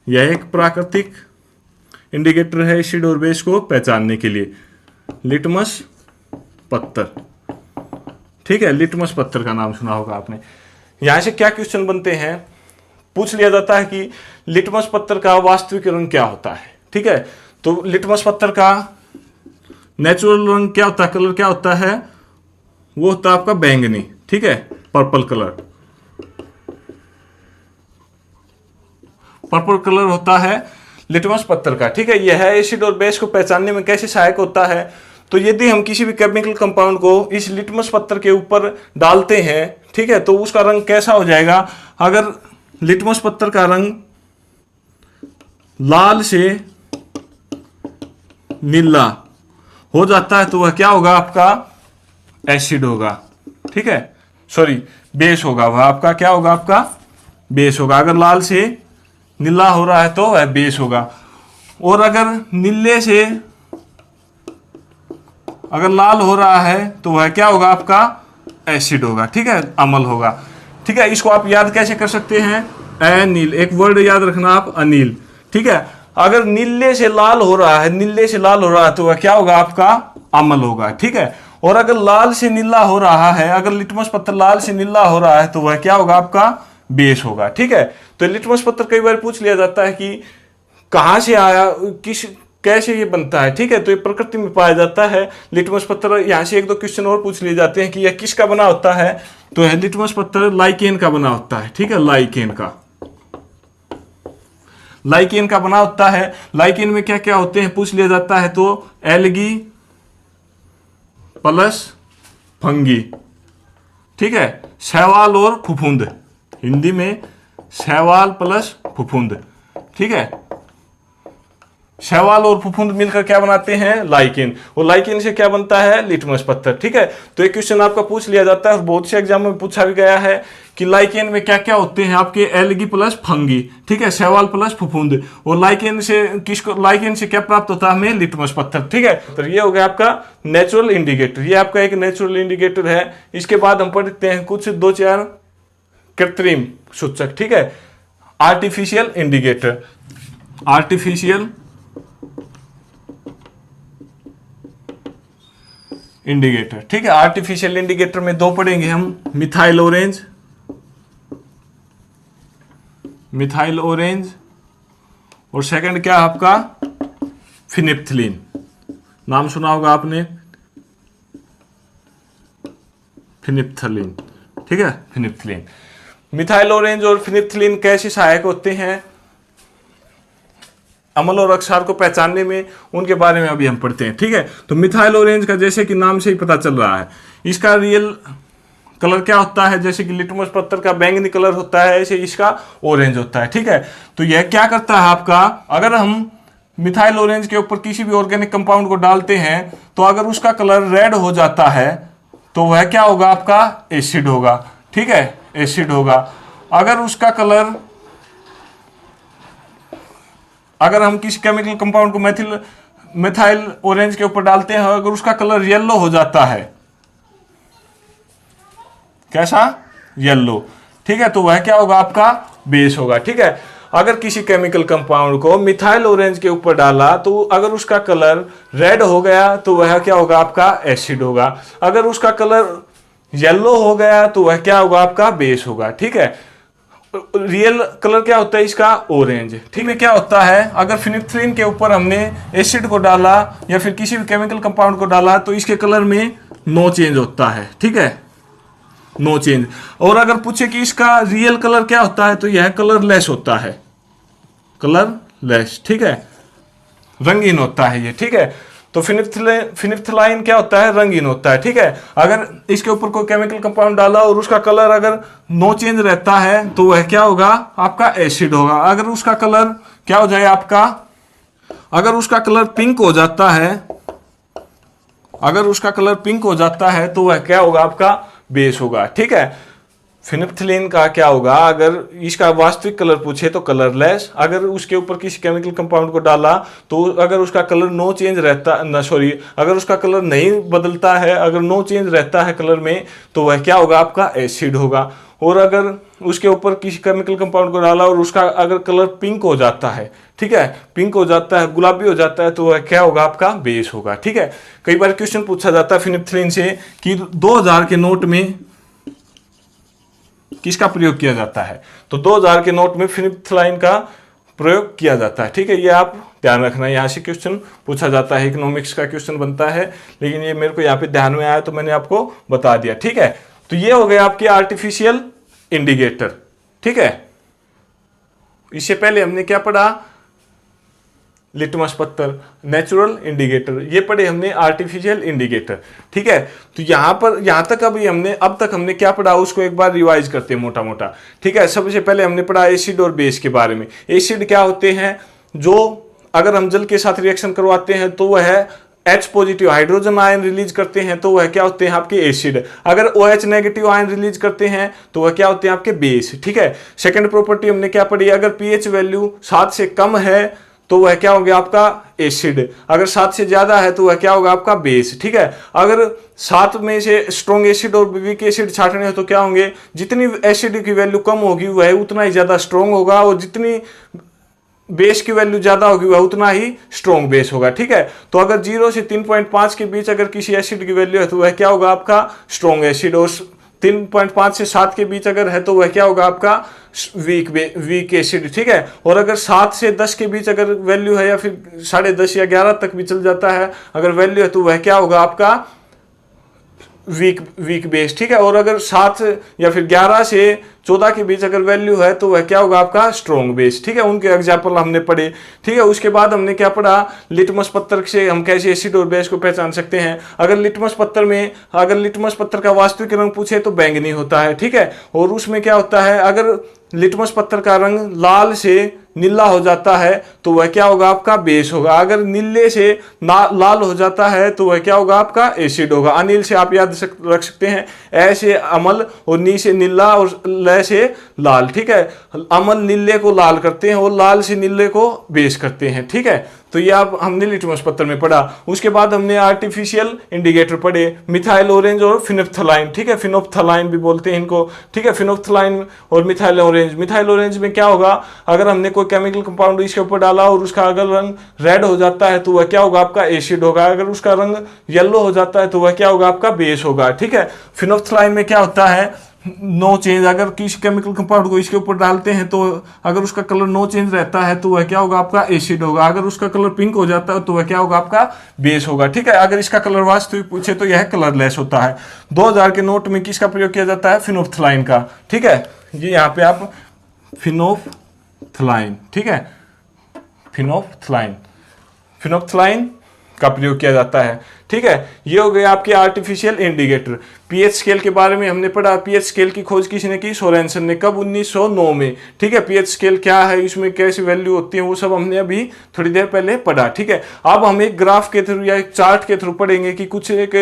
यह एक प्राकृतिक इंडिकेटर है एसिड और बेस को पहचानने के लिए, लिटमस पत्थर। ठीक है, लिटमस पत्थर का नाम सुना होगा आपने। यहां से क्या क्वेश्चन बनते हैं, पूछ लिया जाता है कि लिटमस पत्थर का वास्तविक रंग क्या होता है। ठीक है, तो लिटमस पत्थर का नेचुरल रंग क्या होता है, कलर क्या होता है, वो होता है आपका बैंगनी। ठीक है, पर्पल कलर, पर्पल कलर होता है लिटमस पत्थर का। ठीक है, यह एसिड और बेस को पहचानने में कैसे सहायक होता है, तो यदि हम किसी भी केमिकल कंपाउंड को इस लिटमस पत्थर के ऊपर डालते हैं, ठीक है, तो उसका रंग कैसा हो जाएगा। अगर लिटमस पत्थर का रंग लाल से नीला हो जाता है तो वह क्या होगा, आपका एसिड होगा। ठीक है, सॉरी बेस होगा, वह आपका क्या होगा, आपका बेस होगा। अगर लाल से नीला हो रहा है तो वह बेस होगा, और अगर लाल हो रहा है तो वह क्या होगा, आपका एसिड होगा। ठीक है, अम्ल होगा। ठीक है, इसको आप याद कैसे कर सकते हैं, अनिल, एक वर्ड याद रखना आप, अनिल। ठीक है, अगर नीले से लाल हो रहा है, तो वह क्या होगा, आपका अम्ल होगा। ठीक है, और अगर लाल से नीला हो रहा है, अगर लिटमस पत्थर लाल से नीला हो रहा है तो वह क्या होगा, आपका बेस होगा। ठीक है, तो लिटमस पत्थर कई बार पूछ लिया जाता है कि कहां से आया, कैसे ये बनता है। ठीक है, तो ये प्रकृति में पाया जाता है लिटमस पत्थर। यहाँ से एक दो क्वेश्चन और पूछ लिए जाते हैं कि यह किसका बना होता है, तो है लिटमस पत्थर लाइकेन का बना होता है। ठीक है, लाइकेन का बना होता है। लाइकेन में क्या क्या होते हैं पूछ लिया जाता है, तो एल्गी प्लस फंगी। ठीक है, शैवाल और फफूंद, हिंदी में शैवाल प्लस फफूंद। ठीक है, शैवाल और फफूंद मिलकर क्या बनाते हैं, लाइकेन, और लाइकेन से क्या बनता है, लिटमस पत्थर। ठीक है, तो एक क्वेश्चन आपका पूछ लिया जाता है और बहुत से एग्जाम में पूछा भी गया है कि लाइकेन में क्या क्या होते हैं, आपके एल्गी प्लस फंगी। ठीक है, शैवाल प्लस फफूंद, और लाइकेन से क्या प्राप्त होता है हमें, लिटमस पत्थर। ठीक है, तो ये हो गया आपका नेचुरल इंडिकेटर, ये आपका एक नेचुरल इंडिकेटर है। इसके बाद हम पढ़ते हैं कुछ 2-4 कृत्रिम सूचक। ठीक है, आर्टिफिशियल इंडिकेटर, आर्टिफिशियल इंडिकेटर। ठीक है, आर्टिफिशियल इंडिकेटर में दो पढ़ेंगे हम, मिथाइल ऑरेंज और सेकंड क्या आपका फिनिप्थिलीन, नाम सुना होगा आपने, फिनिप्थिलीन। ठीक है, फिनिप्थिलीन, मिथाइल ऑरेंज और फिनिप्थिलीन कैसे सहायक होते हैं अम्ल और अक्षार को पहचानने में, उनके बारे में अभी हम पढ़ते हैं। ठीक है, तो मिथाइल ऑरेंज का जैसे कि नाम से ही पता चल रहा है, इसका रियल कलर क्या होता है, जैसे कि लिटमस पत्थर का बैंगनी कलर होता है, ऐसे इसका ऑरेंज होता है। ठीक है, तो यह क्या करता है आपका, अगर हम मिथाइल ऑरेंज के ऊपर किसी भी ऑर्गेनिक कंपाउंड को डालते हैं तो अगर उसका कलर रेड हो जाता है तो वह क्या होगा, आपका एसिड होगा। ठीक है, एसिड होगा। अगर हम किसी केमिकल कंपाउंड को मिथाइल ऑरेंज के ऊपर डालते हैं, अगर उसका कलर येलो हो जाता है कैसा, येलो, ठीक है। तो वह क्या होगा, आपका बेस होगा, ठीक है। अगर किसी केमिकल कंपाउंड को मिथाइल ऑरेंज के ऊपर डाला तो अगर उसका कलर रेड हो गया तो वह क्या होगा, आपका एसिड होगा। अगर उसका कलर येलो हो गया तो वह क्या होगा, आपका बेस होगा, ठीक है। रियल कलर क्या होता है इसका, ऑरेंज, ठीक है। क्या होता है, अगर फिनिफ्थलीन के ऊपर हमने एसिड को डाला या फिर किसी भी केमिकल कंपाउंड को डाला तो इसके कलर में नो चेंज होता है, ठीक है, नो चेंज। और अगर पूछे कि इसका रियल कलर क्या होता है तो यह कलरलेस होता है, कलरलेस, ठीक है, रंगीन होता है ये, ठीक है। तो फिनिफ्थलाइन क्या होता है, रंगीन होता है, ठीक है। अगर इसके ऊपर कोई केमिकल कंपाउंड डाला और उसका कलर अगर नो चेंज रहता है तो वह क्या होगा, आपका एसिड होगा। अगर उसका कलर क्या हो जाए आपका, अगर उसका कलर पिंक हो जाता है, अगर उसका कलर पिंक हो जाता है तो वह क्या होगा, आपका बेस होगा, ठीक है। फिनिफ्थलीन का क्या होगा, अगर इसका वास्तविक कलर पूछे तो कलरलेस। अगर उसके ऊपर किसी केमिकल कंपाउंड को डाला तो अगर उसका कलर नो चेंज रहता ना, सॉरी, अगर उसका कलर नहीं बदलता है, अगर नो चेंज रहता है कलर में तो वह क्या होगा, आपका एसिड होगा। और अगर उसके ऊपर किसी केमिकल कंपाउंड को डाला और उसका अगर कलर पिंक हो जाता है, ठीक है, पिंक हो जाता है, गुलाबी हो जाता है तो वह क्या होगा, आपका बेस होगा, ठीक है। कई बार क्वेश्चन पूछा जाता है फिनिफ्थलीन से कि 2000 के नोट में किसका प्रयोग किया जाता है, तो 2000 के नोट में फिनिफ्थलाइन का प्रयोग किया जाता है, ठीक है। ये आप ध्यान रखना, यहाँ से क्वेश्चन पूछा जाता है, इकोनॉमिक्स का क्वेश्चन बनता है, लेकिन ये मेरे को यहाँ पे ध्यान में आया तो मैंने आपको बता दिया, ठीक है। तो ये हो गया आपके आर्टिफिशियल इंडिकेटर, ठीक है। इससे पहले हमने क्या पढ़ा, लिटमस पत्थर, नेचुरल इंडिकेटर, ये पढ़े हमने आर्टिफिशियल इंडिकेटर, ठीक है। तो यहाँ पर यहाँ तक अब तक हमने क्या पढ़ा उसको एक बार रिवाइज करते हैं मोटा मोटा, ठीक है। सबसे पहले हमने पढ़ा एसिड और बेस के बारे में। एसिड क्या होते हैं, जो अगर हम जल के साथ रिएक्शन करवाते हैं तो वह H positive hydrogen ion release करते हैं तो वह क्या होते हैं, आपके एसिड। अगर OH नेगेटिव आयन रिलीज करते हैं तो वह क्या होते हैं, आपके बेस, ठीक है। सेकंड प्रॉपर्टी हमने क्या पढ़ी, अगर pH वैल्यू 7 से कम है तो वह क्या हो गया, आपका एसिड। अगर 7 से ज्यादा है तो वह क्या होगा, आपका बेस, ठीक है। अगर 7 में से स्ट्रॉन्ग एसिड और वीक एसिड छांटने हैं तो क्या होंगे, जितनी एसिड की वैल्यू कम होगी वह उतना ही ज्यादा स्ट्रॉन्ग होगा, और जितनी बेस की वैल्यू ज्यादा होगी वह उतना ही स्ट्रॉन्ग बेस होगा, ठीक है। तो अगर 0 से 3.5 के बीच अगर किसी एसिड की वैल्यू है तो वह क्या होगा, आपका स्ट्रॉन्ग एसिड। और 3.5 से 7 के बीच अगर है तो वह क्या होगा, आपका वीक एसिड, ठीक है। और अगर 7 से 10 के बीच अगर वैल्यू है या फिर 10.5 या 11 तक भी चल जाता है अगर वैल्यू है तो वह क्या होगा, आपका वीक बेस, ठीक है। और अगर 7 या फिर 11 से 14 के बीच अगर वैल्यू है तो वह क्या होगा, आपका स्ट्रॉन्ग बेस, ठीक है। उनके एग्जाम्पल हमने पढ़े, ठीक है। उसके बाद हमने क्या पढ़ा, लिटमस पत्थर से हम कैसे एसिड और बेस को पहचान सकते हैं। अगर लिटमस पत्थर का वास्तविक रंग पूछे तो बैंगनी होता है, ठीक है। और उसमें क्या होता है, अगर लिटमस पत्थर का रंग लाल से नीला हो जाता है तो वह क्या होगा, आपका बेस होगा। अगर नीले से लाल हो जाता है तो वह क्या होगा, आपका एसिड होगा। अनिल से आप याद रख सकते हैं, ए से अमल और नी से नीला और ल से लाल, ठीक है। अमल नीले को लाल करते हैं और लाल से नीले को बेस करते हैं, ठीक है। तो ये आप हमने लिटमस पत्थर में पढ़ा। उसके बाद हमने आर्टिफिशियल इंडिकेटर पढ़े, मिथाइल ऑरेंज और फिनोप्थलाइन, ठीक है। फिनोप्थलाइन भी बोलते हैं इनको, ठीक है। फिनोप्थलाइन और मिथाइल ऑरेंज। मिथाइल ऑरेंज में क्या होगा, अगर हमने कोई केमिकल कंपाउंड इसके ऊपर डाला और उसका अगर रंग रेड हो जाता है तो वह क्या होगा, आपका एसिड होगा। अगर उसका रंग येलो हो जाता है तो वह क्या होगा, आपका बेस होगा, ठीक है। फिनोप्थलाइन में क्या होता है, नो चेंज। अगर किसी केमिकल कंपाउंड को इसके ऊपर डालते हैं तो अगर उसका कलर नो चेंज रहता है तो वह क्या होगा, आपका एसिड होगा। अगर उसका कलर पिंक हो जाता है तो वह क्या होगा, आपका बेस होगा, ठीक है। अगर इसका कलर वास्तविक पूछे तो यह कलरलेस होता है। 2000 के नोट में किसका प्रयोग किया जाता है, फिनोप्थलाइन का, ठीक है। ये यहाँ पे आप फिनोप्थलाइन, ठीक है, फिनोप्थलाइन का प्रयोग किया जाता है, ठीक है। ये हो गया आपके आर्टिफिशियल इंडिकेटर। पीएच स्केल के बारे में हमने पढ़ा। पीएच स्केल की खोज किसने की, सोरेनसन ने। कब, 1909 में, ठीक है। पीएच स्केल क्या है, इसमें कैसी वैल्यू होती है, वो सब हमने अभी थोड़ी देर पहले पढ़ा, ठीक है। अब हम एक ग्राफ के थ्रू या एक चार्ट के थ्रू पढ़ेंगे कि कुछ एक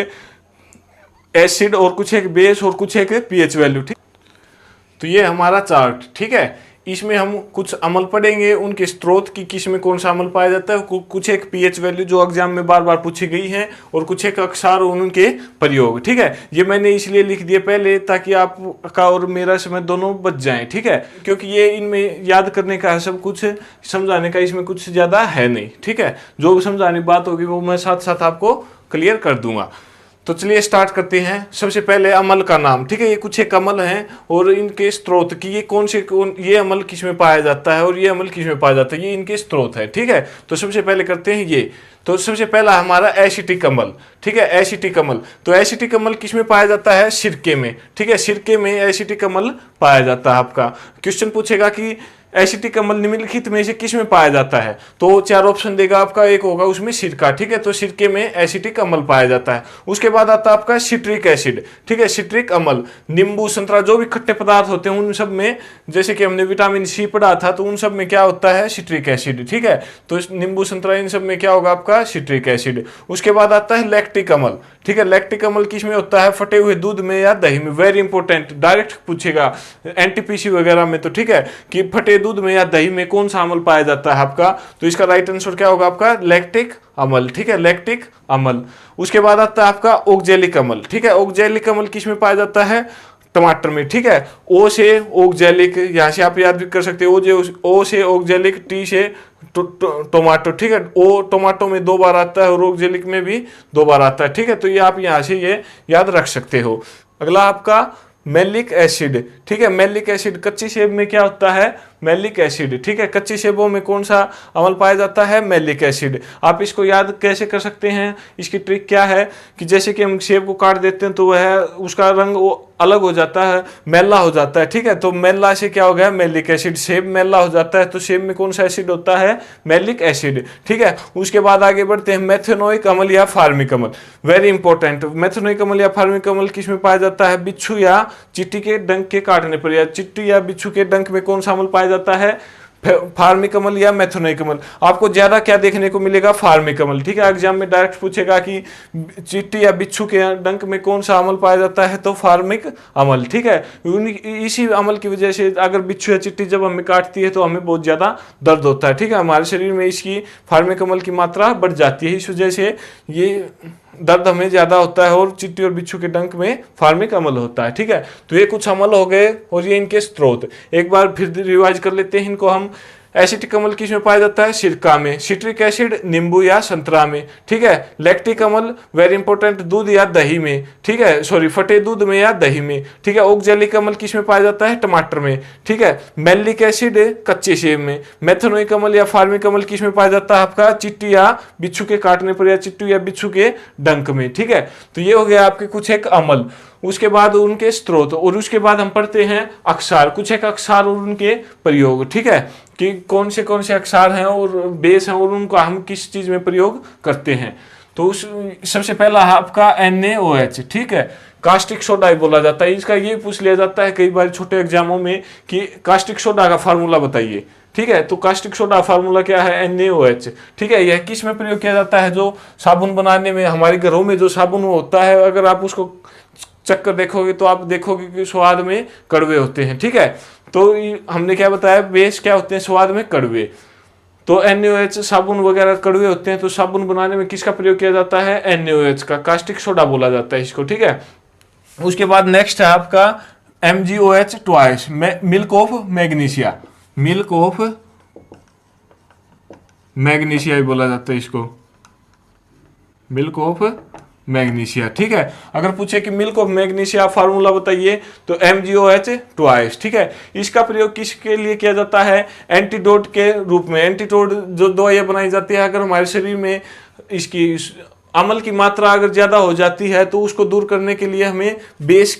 एसिड और कुछ एक बेस और कुछ एक पीएच वैल्यू, ठीक। तो ये हमारा चार्ट, ठीक है। इसमें हम कुछ अमल पढ़ेंगे, उनके स्रोत की किस में कौन सा अमल पाया जाता है, कुछ एक पीएच वैल्यू जो एग्जाम में बार बार पूछी गई है, और कुछ एक अक्षर और उनके प्रयोग। ठीक है, ये मैंने इसलिए लिख दिए पहले ताकि आपका और मेरा समय दोनों बच जाए। ठीक है, क्योंकि ये इनमें याद करने का है, सब कुछ समझाने का इसमें कुछ ज्यादा है नहीं। ठीक है, जो समझाने बात होगी वो मैं साथ साथ आपको क्लियर कर दूंगा। तो चलिए स्टार्ट करते हैं। सबसे पहले अमल का नाम। ठीक है, ये कुछ एक अमल हैं और इनके स्रोत की ये ये अमल किस में पाया जाता है और ये अमल किस में पाया जाता है, ये इनके स्रोत है। ठीक है, तो सबसे पहले करते हैं ये। तो सबसे पहला हमारा एसिटिक अम्ल। ठीक है, एसिटिक अम्ल। तो एसिटिक अम्ल किस में पाया जाता है? सिरके में। ठीक है, सिरके में एसिटिक अम्ल पाया जाता है। आपका क्वेश्चन पूछेगा कि एसिटिक अम्ल निम्नलिखित में से किस में पाया जाता है, तो 4 ऑप्शन देगा आपका। एक होगा उसमें सिरका। ठीक है, तो सिरके में एसिटिक अम्ल पाया जाता है। उसके बाद आता है आपका सिट्रिक एसिड। ठीक है, सिट्रिक अम्ल नींबू, संतरा, जो भी खट्टे पदार्थ होते हैं उन सब में, जैसे कि हमने विटामिन सी पढ़ा था, तो उन सब में क्या होता है? Citric acid. ठीक है, तो नींबू, संतरा, इन सब में क्या होगा आपका? Citric acid. उसके बाद आता है लैक्टिक अम्ल। ठीक है, लैक्टिक अम्ल किस में होता है? फटे हुए दूध में या दही में। वेरी इंपॉर्टेंट, डायरेक्ट पूछेगा एनटीपीसी वगैरह में। तो ठीक है, कि फटे दूध में या दही में कौन सा अम्ल पाया जाता है आपका, तो इसका राइट आंसर क्या होगा आपका? लैक्टिक अम्ल। ठीक है, लैक्टिक अम्ल। उसके बाद आता है आपका ओक्जेलिक अम्ल। ठीक है, ओक्जेलिक अम्ल किस में पाया जाता है? टमाटर में। ठीक है, ओ से ओक्जेलिक, यहां से आप याद भी कर सकते हो, ओ से ओक्जेलिक, टी से टोमेटो। ठीक है, ओ टोमेटो में 2 बार आता है और ओक्जेलिक में भी 2 बार आता है। ठीक है, तो ये आप यहां से ये याद रख सकते हो। अगला आपका मैलिक एसिड। ठीक है, मैलिक एसिड कच्ची सेब में क्या होता है? Malic acid. ठीक है, कच्ची सेबों में कौन सा अम्ल पाया जाता है? Malic acid. आप इसको याद कैसे कर सकते हैं? इसकी ट्रिक क्या है कि जैसे कि हम सेब को काट देते हैं तो वह उसका रंग वो अलग हो जाता है, मैला हो जाता है। ठीक है, तो मैला से क्या हो गया? Malic acid. सेब मैला हो जाता है तो सेब में कौन सा एसिड होता है? Malic acid. ठीक है, उसके बाद आगे बढ़ते हैं मेथेनोइक अम्ल या फार्मिक अम्ल। वेरी इंपॉर्टेंट, मेथेनोइक अम्ल या फार्मिक अम्ल किस में पाया जाता है? बिच्छू या चींटी के डंक के काटने पर, या चींटी या बिच्छू के डंक में कौन सा अम्ल पाया जाता है? फार्मिक अम्ल या मेथेनोइक अम्ल। आपको ज्यादा क्या देखने को मिलेगा? फार्मिक अम्ल। ठीक है, एग्जाम में डायरेक्ट पूछेगा कि चींटी या बिच्छू के डंक में कौन सा अम्ल पाया जाता है, तो फार्मिक अम्ल। ठीक है, इसी अम्ल की वजह से अगर बिच्छू या चींटी जब हमें काटती है तो हमें बहुत ज्यादा दर्द होता है। ठीक है, हमारे शरीर में इसकी फार्मिक अम्ल की मात्रा बढ़ जाती है, इस वजह से ये दर्द हमें ज्यादा होता है और चींटी और बिच्छू के डंक में फार्मिक अम्ल होता है। ठीक है, तो ये कुछ अम्ल हो गए और ये इनके स्रोत। एक बार फिर रिवाइज कर लेते हैं इनको हम। एसिटिक अम्ल किस में पाया जाता है? सिरका में। सिट्रिक एसिड नींबू या संतरा में। ठीक है, लैक्टिक अम्ल वेरी इंपॉर्टेंट, दूध या दही में। ठीक है, सॉरी, फटे दूध में या दही में। ठीक है, ओक्जेलिक अम्ल किस में पाया जाता है? टमाटर में। ठीक है, मैलिक एसिड कच्चे सेब में। मेथेनोइक अम्ल या फार्मिक अम्ल किस में पाया जाता है आपका? चींटी या बिच्छू के काटने पर या चींटी या बिच्छू के डंक में। ठीक है, तो ये हो गया आपके कुछ एक अम्ल। उसके बाद उनके स्रोत, और उसके बाद हम पढ़ते हैं अक्षर, कुछ एक अक्षर और उनके प्रयोग। ठीक है, कि कौन से अक्षर हैं और बेस हैं और उनको हम किस चीज में प्रयोग करते हैं। तो उस सबसे पहला है आपका NaOH। ठीक है, कास्टिक सोडा बोला जाता है। इसका ये पूछ लिया जाता है कई बार छोटे एग्जामों में कि कास्टिक सोडा का फार्मूला बताइए। ठीक है, तो कास्टिक सोडा फार्मूला क्या है? NaOH। ठीक है, यह किस में प्रयोग किया जाता है? जो साबुन बनाने में, हमारे घरों में जो साबुन होता है, अगर आप उसको चक्कर देखोगे तो आप देखोगे कि स्वाद में कड़वे होते हैं। ठीक है, तो हमने क्या बताया? बेस क्या होते हैं? स्वाद में कड़वे। तो NaOH साबुन वगैरह कड़वे होते हैं, तो साबुन बनाने में किसका प्रयोग किया जाता है? NaOH का। कास्टिक सोडा बोला जाता है इसको। ठीक है, उसके बाद नेक्स्ट है आपका MgOH twice, milk of magnesia. Milk of magnesia बोला जाता है इसको, मिल्क ऑफ मैग्नीशिया। ठीक है, अगर पूछे कि मिल्क ऑफ मैग्नीशिया फार्मूला बताइए तो MgOH ट्वाइस। ठीक है, इसका प्रयोग किसके लिए किया जाता है? एंटीडोट के रूप में। एंटीडोट जो दवाइयां बनाई जाती है, अगर हमारे शरीर में इसकी अम्ल की मात्रा अगर ज्यादा हो जाती है तो उसको दूर करने के लिए हमें बेस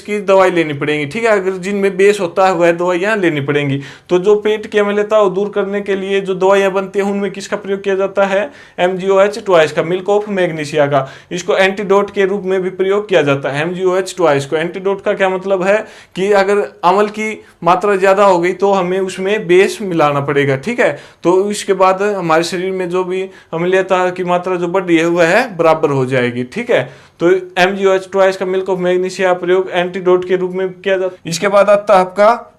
की दवाई लेनी पड़ेगी। ठीक है, अगर जिनमें बेस होता है वह दवाइयां लेनी पड़ेंगी। तो जो पेट की अम्लता को दूर करने के लिए जो दवाइयां बनती हैं उनमें किसका प्रयोग किया जाता है? MgOH ट्वाइस का, मिल्क ऑफ मैग्नीशिया का। इसको एंटीडोट के रूप में भी प्रयोग किया जाता है, MgOH ट्वाइस को। एंटीडोट का क्या मतलब है कि अगर अम्ल की मात्रा ज्यादा हो गई तो हमें उसमें बेस मिलाना पड़ेगा। ठीक है, तो इसके बाद हमारे शरीर में जो भी अम्लता की मात्रा जो बढ़ रही है वह बराबर हो जाएगी। ठीक है, तो MgOH ट्वाइस का मिल्क ऑफ मैग्नीशिया प्रयोग एंटीडोट के रूप में किया जाता है। इसके बाद आता है आपका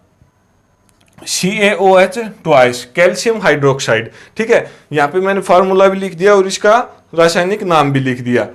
CaOH ट्वाइस, कैल्शियम हाइड्रोक्साइड। ठीक है, यहाँ पे मैंने फार्मूला भी लिख दिया और इसका रासायनिक नाम भी लिख दिया।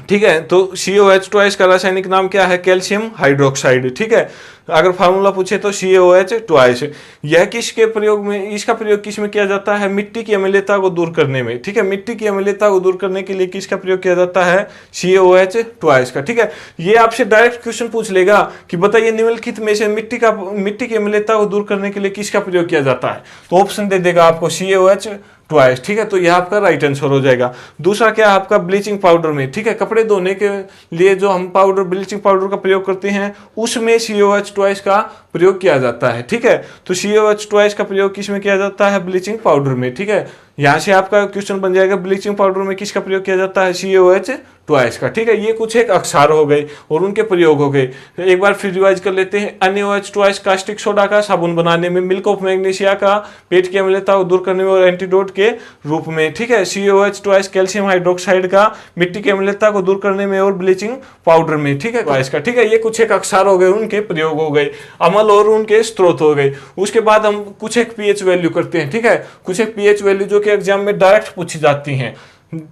ठीक है, तो CaOH ट्वाइस का रासायनिक नाम क्या है? Calcium hydroxide. ठीक है, अगर फार्मूला पूछे तो CaOH ट्वाइस। यह किसके प्रयोग में, इसका प्रयोग किस में किया जाता है? मिट्टी की अम्लीयता को दूर करने में। ठीक है, मिट्टी की अम्लीयता को दूर करने के लिए किसका प्रयोग किया जाता है? CaOH ट्वाइस का। ठीक है, ये आपसे डायरेक्ट क्वेश्चन पूछ लेगा कि बताइए निम्नलिखित में से मिट्टी की अम्लीयता को दूर करने के लिए किसका प्रयोग किया जाता है? तो ऑप्शन दे देगा आपको CaOH ट्वाइस। ठीक है, तो यह आपका राइट आंसर हो जाएगा। दूसरा क्या है आपका? ब्लीचिंग पाउडर में। ठीक है, कपड़े धोने के लिए जो हम पाउडर, ब्लीचिंग पाउडर का प्रयोग करते हैं, उसमें CaOH ट्वाइस का प्रयोग किया जाता है। ठीक है, तो CaOH ट्वाइस का प्रयोग किस में किया जाता है? ब्लीचिंग पाउडर में। ठीक है, यहां से आपका क्वेश्चन बन जाएगा ब्लीचिंग पाउडर में किसका प्रयोग किया जाता है? CaOH ट्वाइस का। ठीक है, ये कुछ एक अक्षर हो गए और उनके प्रयोग हो गए। एक बार फिर रिवाइज कर लेते हैं। NaOH ट्वाइस कास्टिक सोडा का साबुन बनाने में, मिल्क ऑफ मैग्नीशिया का पेट की अम्लता को दूर करने में और एंटीडोट के रूप में। ठीक है, CaOH ट्वाइस कैल्शियम हाइड्रोक्साइड का मिट्टी की अम्लता को दूर करने में और ब्लीचिंग पाउडर में। ठीक है, ट्वाइस का। ठीक है, ये कुछ एक अक्षर हो गए, उनके प्रयोग हो गए, अमल और उनके स्रोत हो गए। उसके बाद हम कुछ एक पीएच वैल्यू करते हैं। ठीक है, कुछ एक पीएच वैल्यू जो कि एग्जाम में डायरेक्ट पूछी जाती हैं।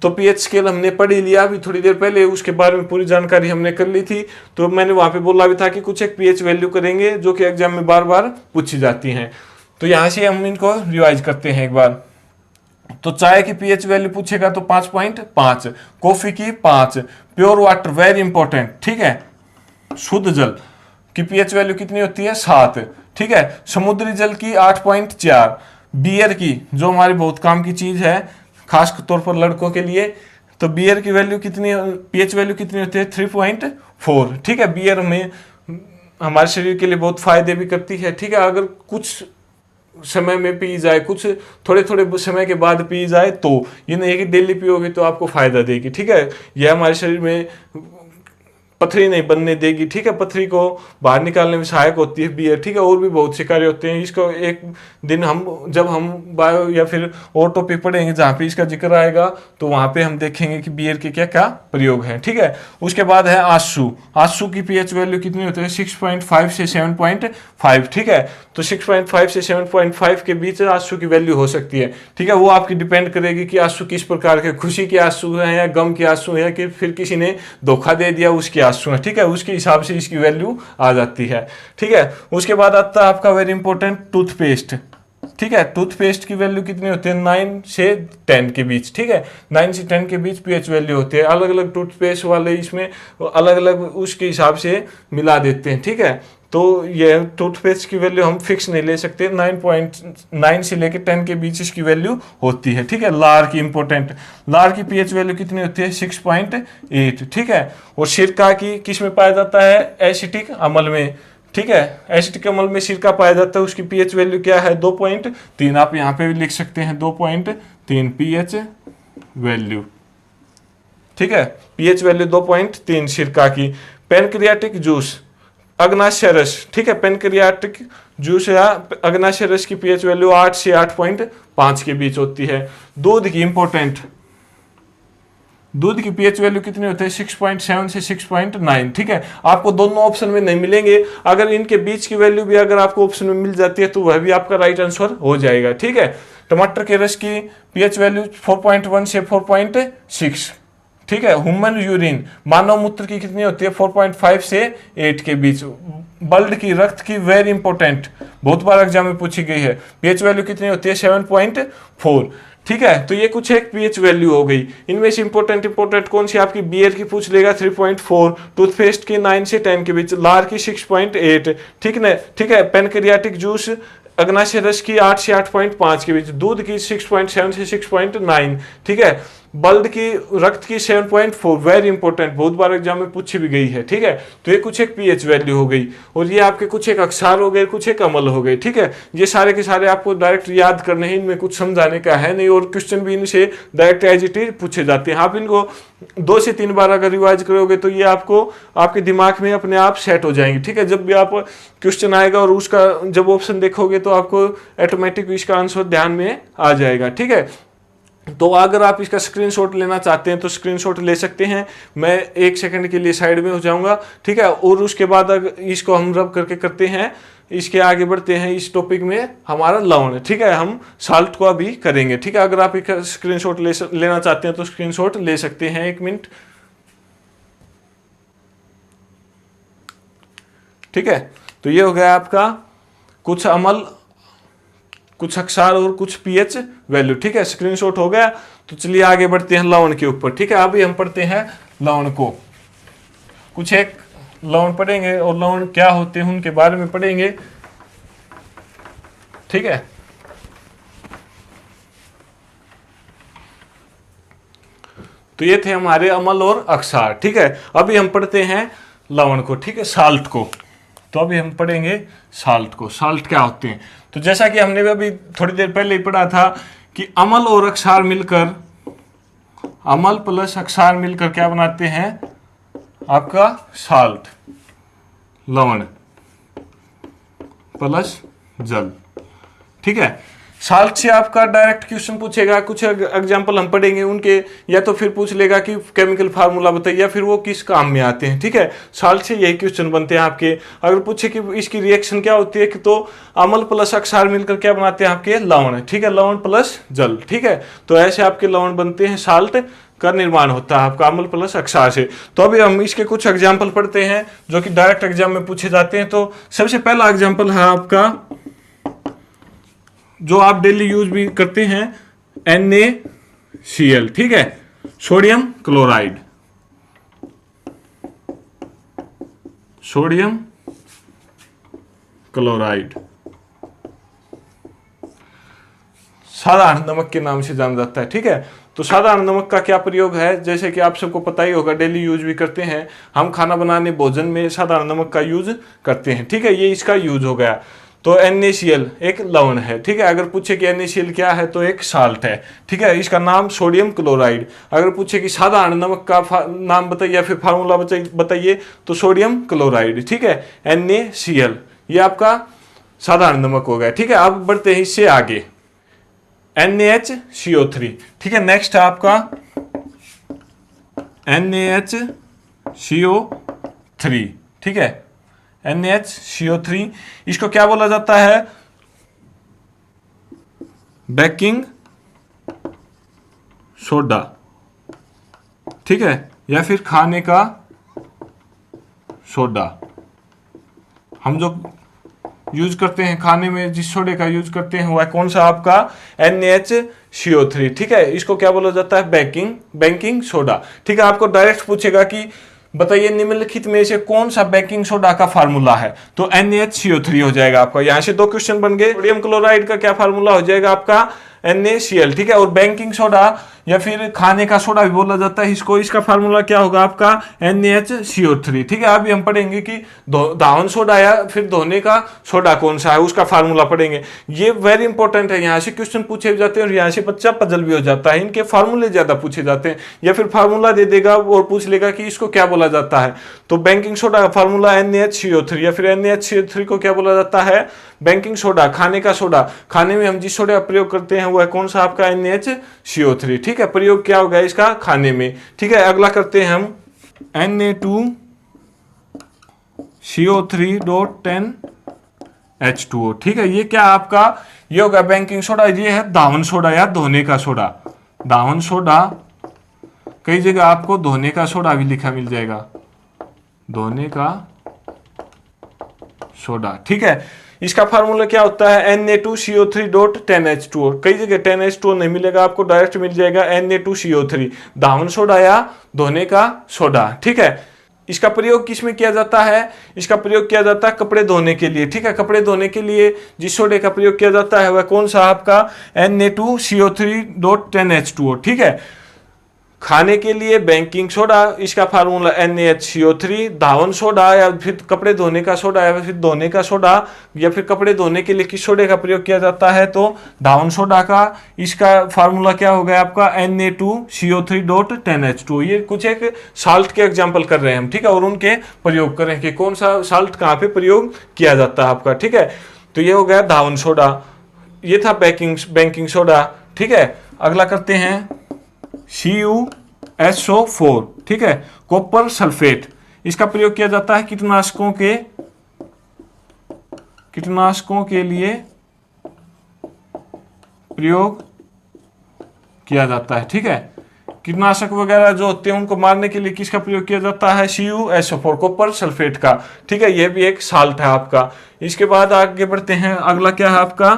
तो पीएच स्केल हमने पढ़ ही लिया अभी थोड़ी देर पहले, उसके बारे में पूरी जानकारी हमने कर ली थी। तो मैंने वहां पे बोला भी था कि कुछ एक पीएच वैल्यू करेंगे जो कि एग्जाम में बार बार पूछी जाती हैं। तो यहां से हम इनको रिवाइज करते हैं एक बार। तो चाय की पीएच वैल्यू पूछेगा तो 5.5, कॉफी की 5, प्योर वाटर वेरी इंपॉर्टेंट। ठीक है, शुद्ध जल की पीएच वैल्यू कितनी होती है? 7। ठीक है, समुद्री जल की 8.4, बियर की जो हमारी बहुत काम की चीज है खास तौर पर लड़कों के लिए, तो बियर की वैल्यू कितनी, पीएच वैल्यू कितनी होती है? 3.4। ठीक है, बियर में हमारे शरीर के लिए बहुत फायदे भी करती है। ठीक है, अगर कुछ समय में पी जाए, कुछ थोड़े थोड़े समय के बाद पी जाए, तो ये नहीं है कि डेली पियोगे तो आपको फायदा देगी। ठीक है, यह हमारे शरीर में पथरी नहीं बनने देगी। ठीक है, पथरी को बाहर निकालने में सहायक होती है बियर। ठीक है, और भी बहुत से कार्य होते हैं। इसको एक दिन जब हम बायो या फिर और टॉपिक पढ़ेंगे जहाँ पे इसका जिक्र आएगा, तो वहाँ पे हम देखेंगे कि बियर के क्या क्या प्रयोग है। ठीक है, उसके बाद है आंसू। आंसू की पीएच वैल्यू कितनी होती है? 6.5 से 7.5। ठीक है, तो 6.5 से 7.5 के बीच आंसू की वैल्यू हो सकती है। ठीक है, वो आपकी डिपेंड करेगी कि आंसू किस प्रकार के, खुशी के आंसू हैं या गम के आंसू हैं, कि फिर किसी ने धोखा दे दिया उसके आंसू हैं। ठीक है, उसके हिसाब से इसकी वैल्यू आ जाती है। ठीक है, उसके बाद आता है आपका वेरी इंपॉर्टेंट टूथपेस्ट। ठीक है, टूथपेस्ट की वैल्यू कितनी होती है? 9 से 10 के बीच। ठीक है, 9 से 10 के बीच पीएच वैल्यू होती है। अलग अलग टूथपेस्ट वाले इसमें अलग अलग उसके हिसाब से मिला देते हैं। ठीक है, तो ये टूथपेस्ट की वैल्यू हम फिक्स नहीं ले सकते, 9 से लेकर 10 के बीच इसकी वैल्यू होती है। ठीक है, लार की इंपॉर्टेंट, लार की पीएच वैल्यू कितनी होती है? 6.8। ठीक है, और सिरका की किस में पाया जाता है? एसिटिक अम्ल में। ठीक है, एसिटिक अम्ल में सिरका पाया जाता है, उसकी पीएच वैल्यू क्या है? 2.3। आप यहाँ पे भी लिख सकते हैं 2.3 पीएच वैल्यू। ठीक है, पीएच वैल्यू 2.3 सिरका की। पैनक्रियाटिक जूस, अग्नाशय रस। ठीक है, पैनक्रियाटिक जूस या अग्नाशय रस की पीएच वैल्यू 8 से 8.5 के बीच होती है। दूध की इंपॉर्टेंट, दूध की पीएच वैल्यू कितनी होती है? 6.7 से 6.9। ठीक है, आपको दोनों ऑप्शन में नहीं मिलेंगे, अगर इनके बीच की वैल्यू भी अगर आपको ऑप्शन में मिल जाती है तो वह भी आपका राइट आंसर हो जाएगा। ठीक है, टमाटर के रस की पीएच वैल्यू 4.1 से 4.6। ठीक है, ह्यूमन यूरिन, मानव मूत्र की कितनी होती है? 4.5 से 8 के बीच। ब्लड की, रक्त की, वेरी इंपॉर्टेंट, बहुत बार एग्जाम में पूछी गई है, पीएच वैल्यू कितनी होती है? 7.4। ठीक है, तो ये कुछ एक पीएच वैल्यू हो गई। इनमें से इंपॉर्टेंट कौन सी? आपकी बियर की पूछ लेगा 3.4, टूथपेस्ट की 9 से 10 के बीच, लार की 6.8। ठीक है, ठीक है, पैनक्रियाटिक जूस, अग्नाशय रस की 8 से 8.5 के बीच, दूध की 6.7 से 6.9। ठीक है, ब्लड की, रक्त की 7.4, वेरी इंपॉर्टेंट, बहुत बार एग्जाम में पूछी भी गई है। ठीक है, तो ये कुछ एक पीएच वैल्यू हो गई और ये आपके कुछ एक अक्षर हो गए, कुछ एक अमल हो गए। ठीक है, ये सारे के सारे आपको डायरेक्ट याद करने हैं, इनमें कुछ समझाने का है नहीं और क्वेश्चन भी इनसे डायरेक्ट एज इट इज पूछे जाते हैं। आप इनको 2 से 3 बार अगर रिवाइज करोगे तो ये आपको आपके दिमाग में अपने आप सेट हो जाएंगे। ठीक है, जब भी आप क्वेश्चन आएगा और उसका जब ऑप्शन देखोगे तो आपको ऑटोमेटिक इसका आंसर ध्यान में आ जाएगा। ठीक है, तो अगर आप इसका स्क्रीनशॉट लेना चाहते हैं तो स्क्रीनशॉट ले सकते हैं। मैं 1 सेकंड के लिए साइड में हो जाऊंगा, ठीक है। और उसके बाद अगर इसको हम रब करके करते हैं, इसके आगे बढ़ते हैं इस टॉपिक में हमारा लवण, ठीक है। हम साल्ट को अभी करेंगे, ठीक है। अगर आप इसका स्क्रीनशॉट लेना चाहते हैं तो स्क्रीनशॉट ले सकते हैं। 1 मिनट, ठीक है। तो ये हो गया आपका कुछ अमल, कुछ अक्षार और कुछ पीएच वैल्यू, ठीक है। स्क्रीनशॉट हो गया। तो चलिए आगे बढ़ते हैं लवण के ऊपर, ठीक है। अभी हम पढ़ते हैं लवण को, कुछ एक लवण पढ़ेंगे और लवण क्या होते हैं उनके बारे में पढ़ेंगे, ठीक है। तो ये थे हमारे अमल और अक्षार, ठीक है। अभी हम पढ़ते हैं लवण को, ठीक है, साल्ट को। तो अभी हम पढ़ेंगे साल्ट को। साल्ट क्या होते हैं? तो जैसा कि हमने अभी थोड़ी देर पहले ही पढ़ा था कि अमल और अक्षार मिलकर, अमल प्लस अक्षार मिलकर क्या बनाते हैं आपका साल्ट, लवण प्लस जल, ठीक है। साल्ट से आपका डायरेक्ट क्वेश्चन पूछेगा, कुछ एग्जांपल हम पढ़ेंगे उनके, या तो फिर पूछ लेगा कि केमिकल फार्मूला बताइए, या फिर वो किस काम में आते हैं, ठीक है। साल्ट से यही क्वेश्चन बनते हैं आपके। अगर पूछे कि इसकी रिएक्शन क्या होती है, कि तो अमल प्लस अक्षार मिलकर क्या बनाते हैं आपके लवण, ठीक है, लवण प्लस जल, ठीक है। तो ऐसे आपके लवण बनते हैं, साल्ट का निर्माण होता है आपका अम्ल प्लस अक्षार से। तो अभी हम इसके कुछ एग्जाम्पल पढ़ते हैं जो कि डायरेक्ट एग्जाम में पूछे जाते हैं। तो सबसे पहला एग्जाम्पल है आपका, जो आप डेली यूज भी करते हैं, NaCl, ठीक है, सोडियम क्लोराइड, सोडियम क्लोराइड साधारण नमक के नाम से जाना जाता है, ठीक है। तो साधारण नमक का क्या प्रयोग है, जैसे कि आप सबको पता ही होगा, डेली यूज भी करते हैं हम, खाना बनाने भोजन में साधारण नमक का यूज करते हैं, ठीक है। ये इसका यूज हो गया। तो NaCl एक लवण है, ठीक है। अगर पूछे कि NaCl क्या है, तो एक साल्ट है, ठीक है। इसका नाम सोडियम क्लोराइड। अगर पूछे कि साधारण नमक का नाम बताइए या फिर फार्मूला बताइए, तो सोडियम क्लोराइड, ठीक है, NaCl, ये आपका साधारण नमक हो गया, ठीक है। अब बढ़ते हैं इससे आगे, NaHCO3, ठीक है। नेक्स्ट है आपका NaHCO3, ठीक है, NaHCO3, इसको क्या बोला जाता है, बेकिंग सोडा, ठीक है, या फिर खाने का सोडा। हम जो यूज करते हैं खाने में, जिस सोडे का यूज करते हैं, वह कौन सा आपका NaHCO3, ठीक है। इसको क्या बोला जाता है, बेकिंग सोडा, ठीक है। आपको डायरेक्ट पूछेगा कि बताइए निम्नलिखित में से कौन सा बेकिंग सोडा का फार्मूला है, तो NaHCO3 हो जाएगा आपका। यहां से 2 क्वेश्चन बन गए। सोडियम क्लोराइड का क्या फार्मूला हो जाएगा आपका, NaCl, ठीक है। और बेकिंग सोडा या फिर खाने का सोडा भी बोला जाता है इसको, इसका फार्मूला क्या होगा आपका, NaHCO3, ठीक है। अभी हम पढ़ेंगे कि धावन सोडा या फिर धोने का सोडा कौन सा है, उसका फार्मूला पढ़ेंगे। ये वेरी इंपॉर्टेंट है, यहाँ से क्वेश्चन पूछे जाते हैं और यहाँ से बच्चा पजल भी हो जाता है। इनके फार्मूले ज्यादा पूछे जाते हैं, या फिर फार्मूला दे देगा और पूछ लेगा कि इसको क्या बोला जाता है। तो बेकिंग सोडा का फार्मूला NaHCO3, या फिर NaHCO3 को क्या बोला जाता है, बेकिंग सोडा, खाने का सोडा। खाने में हम जिस सोडा का प्रयोग करते हैं वो है कौन सा आपका, NaHCO3, ठीक है। प्रयोग क्या होगा इसका, खाने में, ठीक है। अगला करते हैं हम Na2CO3.10H2O, ठीक है। ये क्या आपका, ये होगा बेकिंग सोडा। ये है धावन सोडा या धोने का सोडा, धावन सोडा। कई जगह आपको धोने का सोडा भी लिखा मिल जाएगा, धोने का सोडा, ठीक है। इसका फार्मूला क्या होता है, Na2CO3.10H2O। कई जगह 10H2O नहीं मिलेगा आपको, डायरेक्ट मिल जाएगा Na2CO3, धावन सोडा या धोने का सोडा, ठीक है। इसका प्रयोग किस में किया जाता है, इसका प्रयोग किया जाता है कपड़े धोने के लिए, ठीक है। कपड़े धोने के लिए जिस सोडे का प्रयोग किया जाता है वह कौन सा आपका, Na2CO3.10H2O, ठीक है। खाने के लिए बेकिंग सोडा, इसका फार्मूला NaHCO3, धावन सोडा या फिर कपड़े धोने का सोडा या फिर धोने का सोडा, या फिर कपड़े धोने के लिए किस सोडे का प्रयोग किया जाता है, तो धावन सोडा का। इसका फार्मूला क्या हो गया आपका, Na2CO3.10H2O। ये कुछ एक साल्ट के एग्जाम्पल कर रहे हैं हम, ठीक है, और उनके प्रयोग कर रहे हैं कि कौन सा साल्ट कहाँ पे प्रयोग किया जाता है आपका, ठीक है। तो ये हो गया धावन सोडा, ये था बेकिंग सोडा, ठीक है। अगला करते हैं CuSO4, ठीक है, कॉपर सल्फेट। इसका प्रयोग किया जाता है कीटनाशकों के लिए प्रयोग किया जाता है, ठीक है। कीटनाशक वगैरह जो होते हैं उनको मारने के लिए किसका प्रयोग किया जाता है? CuSO4, कॉपर सल्फेट का, ठीक है। यह भी एक साल्ट है आपका। इसके बाद आगे बढ़ते हैं, अगला क्या है आपका?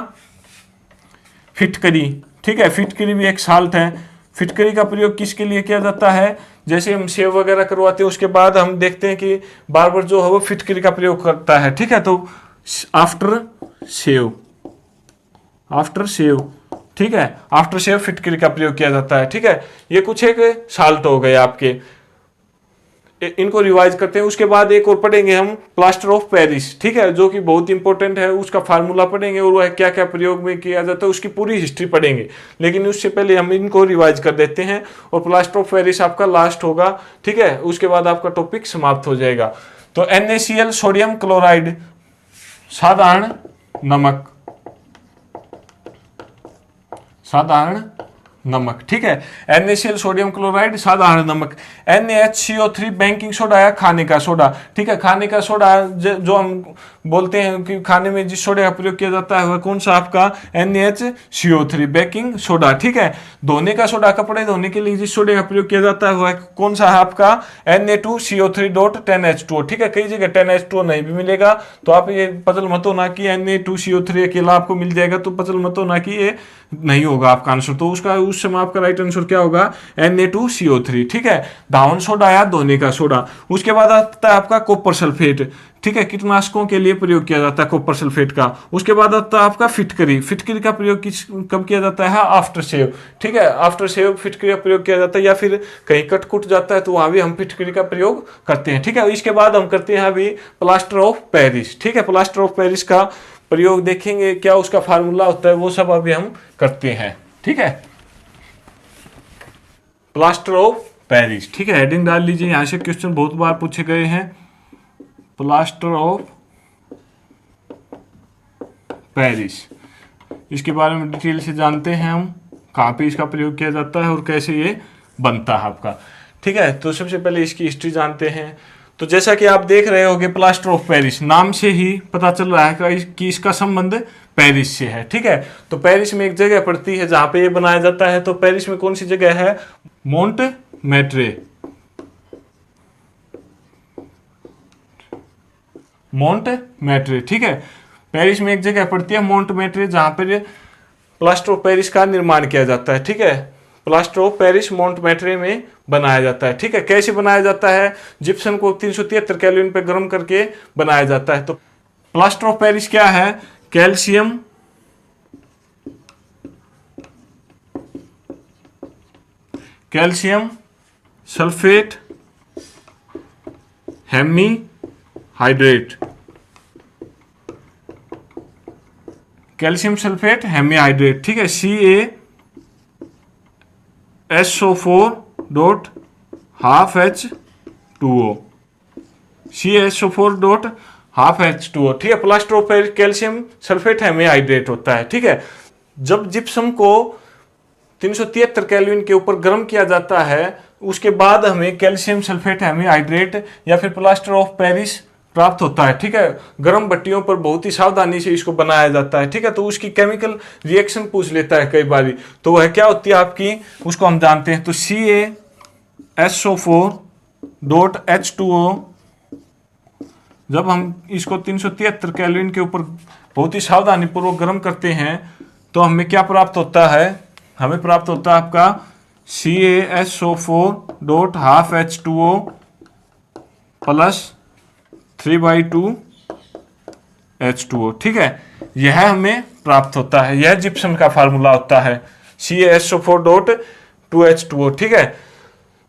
फिटकरी, ठीक है। फिटकरी भी एक साल्ट है। फिटकरी का प्रयोग किसके लिए किया जाता है? जैसे हम सेव वगैरह करवाते हैं उसके बाद हम देखते हैं कि बार्बर जो है वो फिटकरी का प्रयोग करता है, ठीक है। तो आफ्टर सेव, ठीक है, आफ्टर शेव फिटकरी का प्रयोग किया जाता है, ठीक है। ये कुछ एक साल्ट हो गए आपके, इनको रिवाइज करते हैं। उसके बाद एक और पढ़ेंगे हम प्लास्टर ऑफ पेरिस, ठीक है, जो कि बहुत इंपॉर्टेंट है। उसका फार्मूला पढ़ेंगे और वह क्या क्या प्रयोग में किया जाता है उसकी पूरी हिस्ट्री पढ़ेंगे। लेकिन उससे पहले हम इनको रिवाइज कर देते हैं और प्लास्टर ऑफ पेरिस आपका लास्ट होगा, ठीक है। उसके बाद आपका टॉपिक समाप्त हो जाएगा। तो NaCl सोडियम क्लोराइड साधारण नमक, ठीक है। NaCl सोडियम क्लोराइड साधारण नमक। NaHCO3 बेकिंग सोडा या खाने का सोडा, ठीक है। खाने का सोडा जो हम बोलते हैं कि खाने में जिस सोडे का प्रयोग किया जाता है वह कौन सा आपका? NaHCO3 बेकिंग सोडा, ठीक है। धोने का सोडा, कपड़े धोने के लिए जिस सोडे का प्रयोग किया जाता है वह कौन सा है आपका? Na2CO3.10H2O, ठीक है। कई जगह 10H2O नहीं भी मिलेगा तो आप ये पजल मत होना कि Na2CO3 अकेला आपको मिल जाएगा, तो पजल मत होना कि ये नहीं होगा आपका आंसर। तो उस समय आपका राइट आंसर क्या होगा? Na2CO3, ठीक है। धावन सोडा या धोने का सोडा। उसके बाद आता है आपका कॉपर सल्फेट, ठीक है, कीटनाशकों के लिए प्रयोग किया जाता है कॉपर सल्फेट का। उसके बाद आता है आपका फिटकरी का प्रयोग कब किया जाता है? आफ्टर सेव, ठीक है। आफ्टर सेव फिटकरी का प्रयोग किया जाता है, या फिर कहीं कट कुट जाता है तो वहां भी हम फिटकरी का प्रयोग करते हैं, ठीक है। इसके बाद हम करते हैं अभी प्लास्टर ऑफ पेरिस, ठीक है। प्लास्टर ऑफ पेरिस का प्रयोग देखेंगे, क्या उसका फार्मूला होता है, वो सब अभी हम करते हैं, ठीक है। प्लास्टर ऑफ पेरिस, ठीक है। हेडिंग डाल लीजिए, यहां से क्वेश्चन बहुत बार पूछे गए हैं। प्लास्टर ऑफ पेरिस, इसके बारे में डिटेल से जानते हैं हम, कहाँ पे इसका प्रयोग किया जाता है और कैसे ये बनता है आपका, ठीक है। तो सबसे पहले इसकी हिस्ट्री जानते हैं। तो जैसा कि आप देख रहे होंगे प्लास्टर ऑफ पेरिस, नाम से ही पता चल रहा है कि इसका संबंध पेरिस से है, ठीक है। तो पेरिस में एक जगह पड़ती है जहां पे ये बनाया जाता है। तो पेरिस में कौन सी जगह है? मोंटमेट्रे, ठीक है। पेरिस में एक जगह पड़ती है मोंटमेट्रे जहां पर प्लास्टर ऑफ पेरिस का निर्माण किया जाता है, ठीक है। प्लास्टर ऑफ पेरिस मोंटमेट्रे में बनाया जाता है, ठीक है। कैसे बनाया जाता है? जिप्सम को 373 केल्विन पे गर्म करके बनाया जाता है। तो प्लास्टर ऑफ पेरिस क्या है? Calcium sulphate hemihydrate, calcium sulphate hemihydrate, ठीक है। CaSO4.12H2O, CaSO4.12H2O, ठीक है। Plaster of Paris calcium sulphate hemihydrate होता है, ठीक है। जब जिप्सम को 373 केल्विन के ऊपर गर्म किया जाता है उसके बाद हमें कैल्शियम सल्फेट हेमीहाइड्रेट या फिर प्लास्टर ऑफ पेरिस प्राप्त होता है, ठीक है। गर्म भट्टियों पर बहुत ही सावधानी से इसको बनाया जाता है, ठीक है। तो उसकी केमिकल रिएक्शन पूछ लेता है कई बारी, तो वह क्या होती है आपकी, उसको हम जानते हैं। तो CaSO4.H2O, जब हम इसको 373 केल्विन के ऊपर बहुत ही सावधानी पूर्वक गर्म करते हैं तो हमें क्या प्राप्त होता है? हमें प्राप्त होता है आपका CaSO4.12H2O प्लस 3/2H2O, ठीक है। यह हमें प्राप्त होता है, यह जिप्सम का फार्मूला होता है CaSO4.2H2O, ठीक है।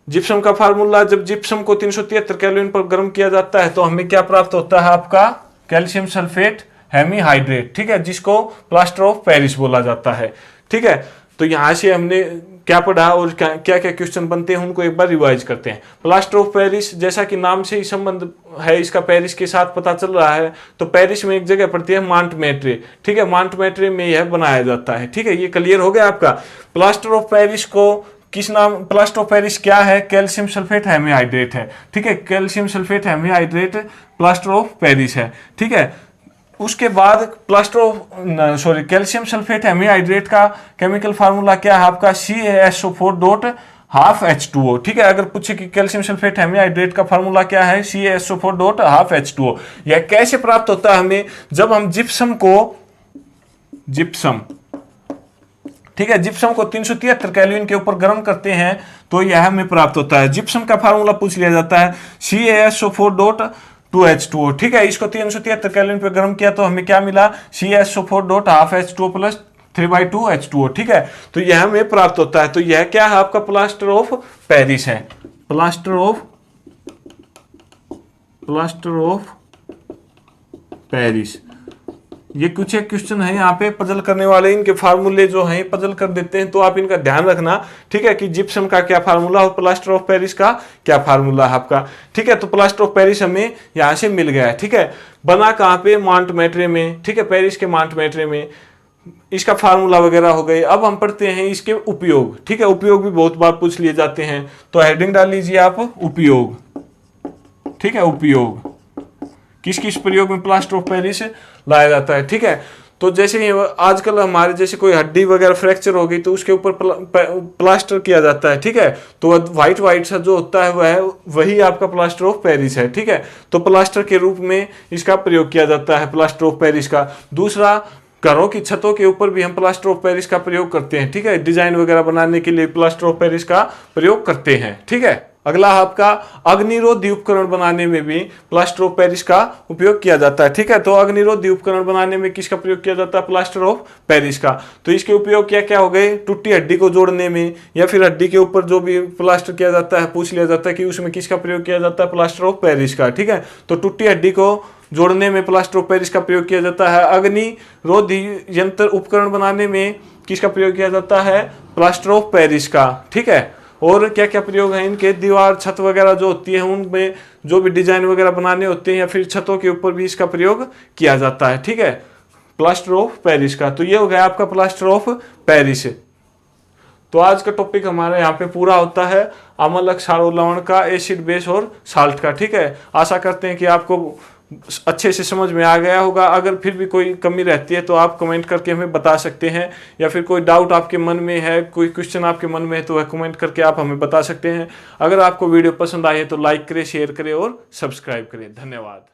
जिप्सम का फार्मूला, जब जिप्सम को 373 केल्विन पर गर्म किया जाता है तो हमें क्या प्राप्त होता है आपका? कैल्शियम सल्फेट हेमीहाइड्रेट, ठीक है, जिसको प्लास्टर ऑफ पेरिस बोला जाता है, ठीक है। तो यहाँ से हमने क्या पढ़ा और क्या क्या क्वेश्चन बनते हैं उनको एक बार रिवाइज करते हैं। प्लास्टर ऑफ पेरिस, जैसा कि नाम से ही संबंध है इसका पेरिस के साथ पता चल रहा है, तो पेरिस में एक जगह पड़ती है मांटमेट्रे, ठीक है, मांटमेट्रे में यह बनाया जाता है, ठीक है, ये क्लियर हो गया आपका। प्लास्टर ऑफ पेरिस को किस नाम, प्लास्टर ऑफ पेरिस क्या है, कैल्शियम सल्फेट हेमीहाइड्रेट है, ठीक है, calcium sulphate hemihydrate plaster of Paris है, ठीक है। उसके बाद plaster of calcium sulphate hemihydrate का केमिकल फार्मूला क्या है आपका, CaSO4 डॉट हाफ H2O, ठीक है। अगर पूछे कि कैल्शियम सल्फेट हेमीहाइड्रेट का फार्मूला क्या है, CaSO4 डॉट हाफ H2O। यह कैसे प्राप्त होता है हमें, जब हम जिप्सम, ठीक है, जिप्सम को 373 केल्विन के ऊपर गर्म करते हैं तो यह हमें प्राप्त होता है। जिप्सम का फार्मूला पूछ लिया जाता है CaSO4 डॉट 2H2O, ठीक है। इसको 373 केल्विन पे गर्म किया तो हमें क्या मिला, CaSO4 dot half H2O plus 3/2 H2O, ठीक है। तो यह हमें प्राप्त होता है। तो यह क्या है आपका प्लास्टर ऑफ पेरिस है, प्लास्टर ऑफ पेरिस। ये कुछ एक क्वेश्चन है यहाँ पे पजल करने वाले, इनके फार्मूले जो हैं पजल कर देते हैं, तो आप इनका ध्यान रखना, ठीक है, कि जिप्सम का क्या फार्मूला और प्लास्टर ऑफ पेरिस का क्या फार्मूला है आपका, ठीक है। तो प्लास्टर ऑफ पेरिस हमें यहाँ से मिल गया है, ठीक है। बना कहाँ पे, मांटमेट्रे में, ठीक है, पेरिस के मांटमेट्रे में। इसका फार्मूला वगैरह हो गए। अब हम पढ़ते हैं इसके उपयोग, ठीक है, उपयोग भी बहुत बार पूछ लिए जाते हैं, तो हेडिंग डाल लीजिए आप उपयोग, ठीक है। उपयोग किस किस प्रयोग में प्लास्टर ऑफ पेरिस लाया जाता है, ठीक है। तो जैसे आजकल हमारे जैसे कोई हड्डी वगैरह फ्रैक्चर हो गई तो उसके ऊपर प्लास्टर किया जाता है, ठीक है। तो व्हाइट सा जो होता है वही आपका प्लास्टर ऑफ पेरिस है, ठीक है। तो प्लास्टर के रूप में इसका प्रयोग किया जाता है प्लास्टर ऑफ पेरिस का। दूसरा, घरों की छतों के ऊपर भी हम प्लास्टर ऑफ पेरिस का प्रयोग करते हैं, ठीक है, डिजाइन वगैरह बनाने के लिए प्लास्टर ऑफ पेरिस का प्रयोग करते हैं, ठीक है। अगला आपका अग्निरोधी उपकरण बनाने में भी प्लास्टर ऑफ पेरिस का उपयोग किया जाता है, ठीक है। तो अग्निरोधी उपकरण बनाने में किसका प्रयोग किया जाता है, प्लास्टर ऑफ पेरिस का। तो इसके उपयोग क्या क्या हो गए, टूटी हड्डी को जोड़ने में, या फिर हड्डी के ऊपर जो भी प्लास्टर किया जाता है पूछ लिया जाता है कि उसमें किसका प्रयोग किया जाता है, प्लास्टर ऑफ पेरिस का, ठीक है। तो टूटी हड्डी को जोड़ने में प्लास्टर ऑफ पेरिस का प्रयोग किया जाता है। अग्निरोधी यंत्र उपकरण बनाने में किसका प्रयोग किया जाता है, प्लास्टर ऑफ पेरिस का, ठीक है। और क्या क्या प्रयोग है इनके, दीवार छत वगैरह जो होती है उनमें जो भी डिजाइन वगैरह बनाने होते हैं या फिर छतों के ऊपर भी इसका प्रयोग किया जाता है, ठीक है, प्लास्टर ऑफ पेरिस का। तो ये हो गया आपका प्लास्टर ऑफ पेरिस। तो आज का टॉपिक हमारे यहाँ पे पूरा होता है अम्ल क्षार लवण का, एसिड बेस और साल्ट का, ठीक है। आशा करते हैं कि आपको अच्छे से समझ में आ गया होगा। अगर फिर भी कोई कमी रहती है तो आप कमेंट करके हमें बता सकते हैं, या फिर कोई डाउट आपके मन में है, कोई क्वेश्चन आपके मन में है तो वह कमेंट करके आप हमें बता सकते हैं। अगर आपको वीडियो पसंद आई है तो लाइक करें, शेयर करें और सब्सक्राइब करें। धन्यवाद।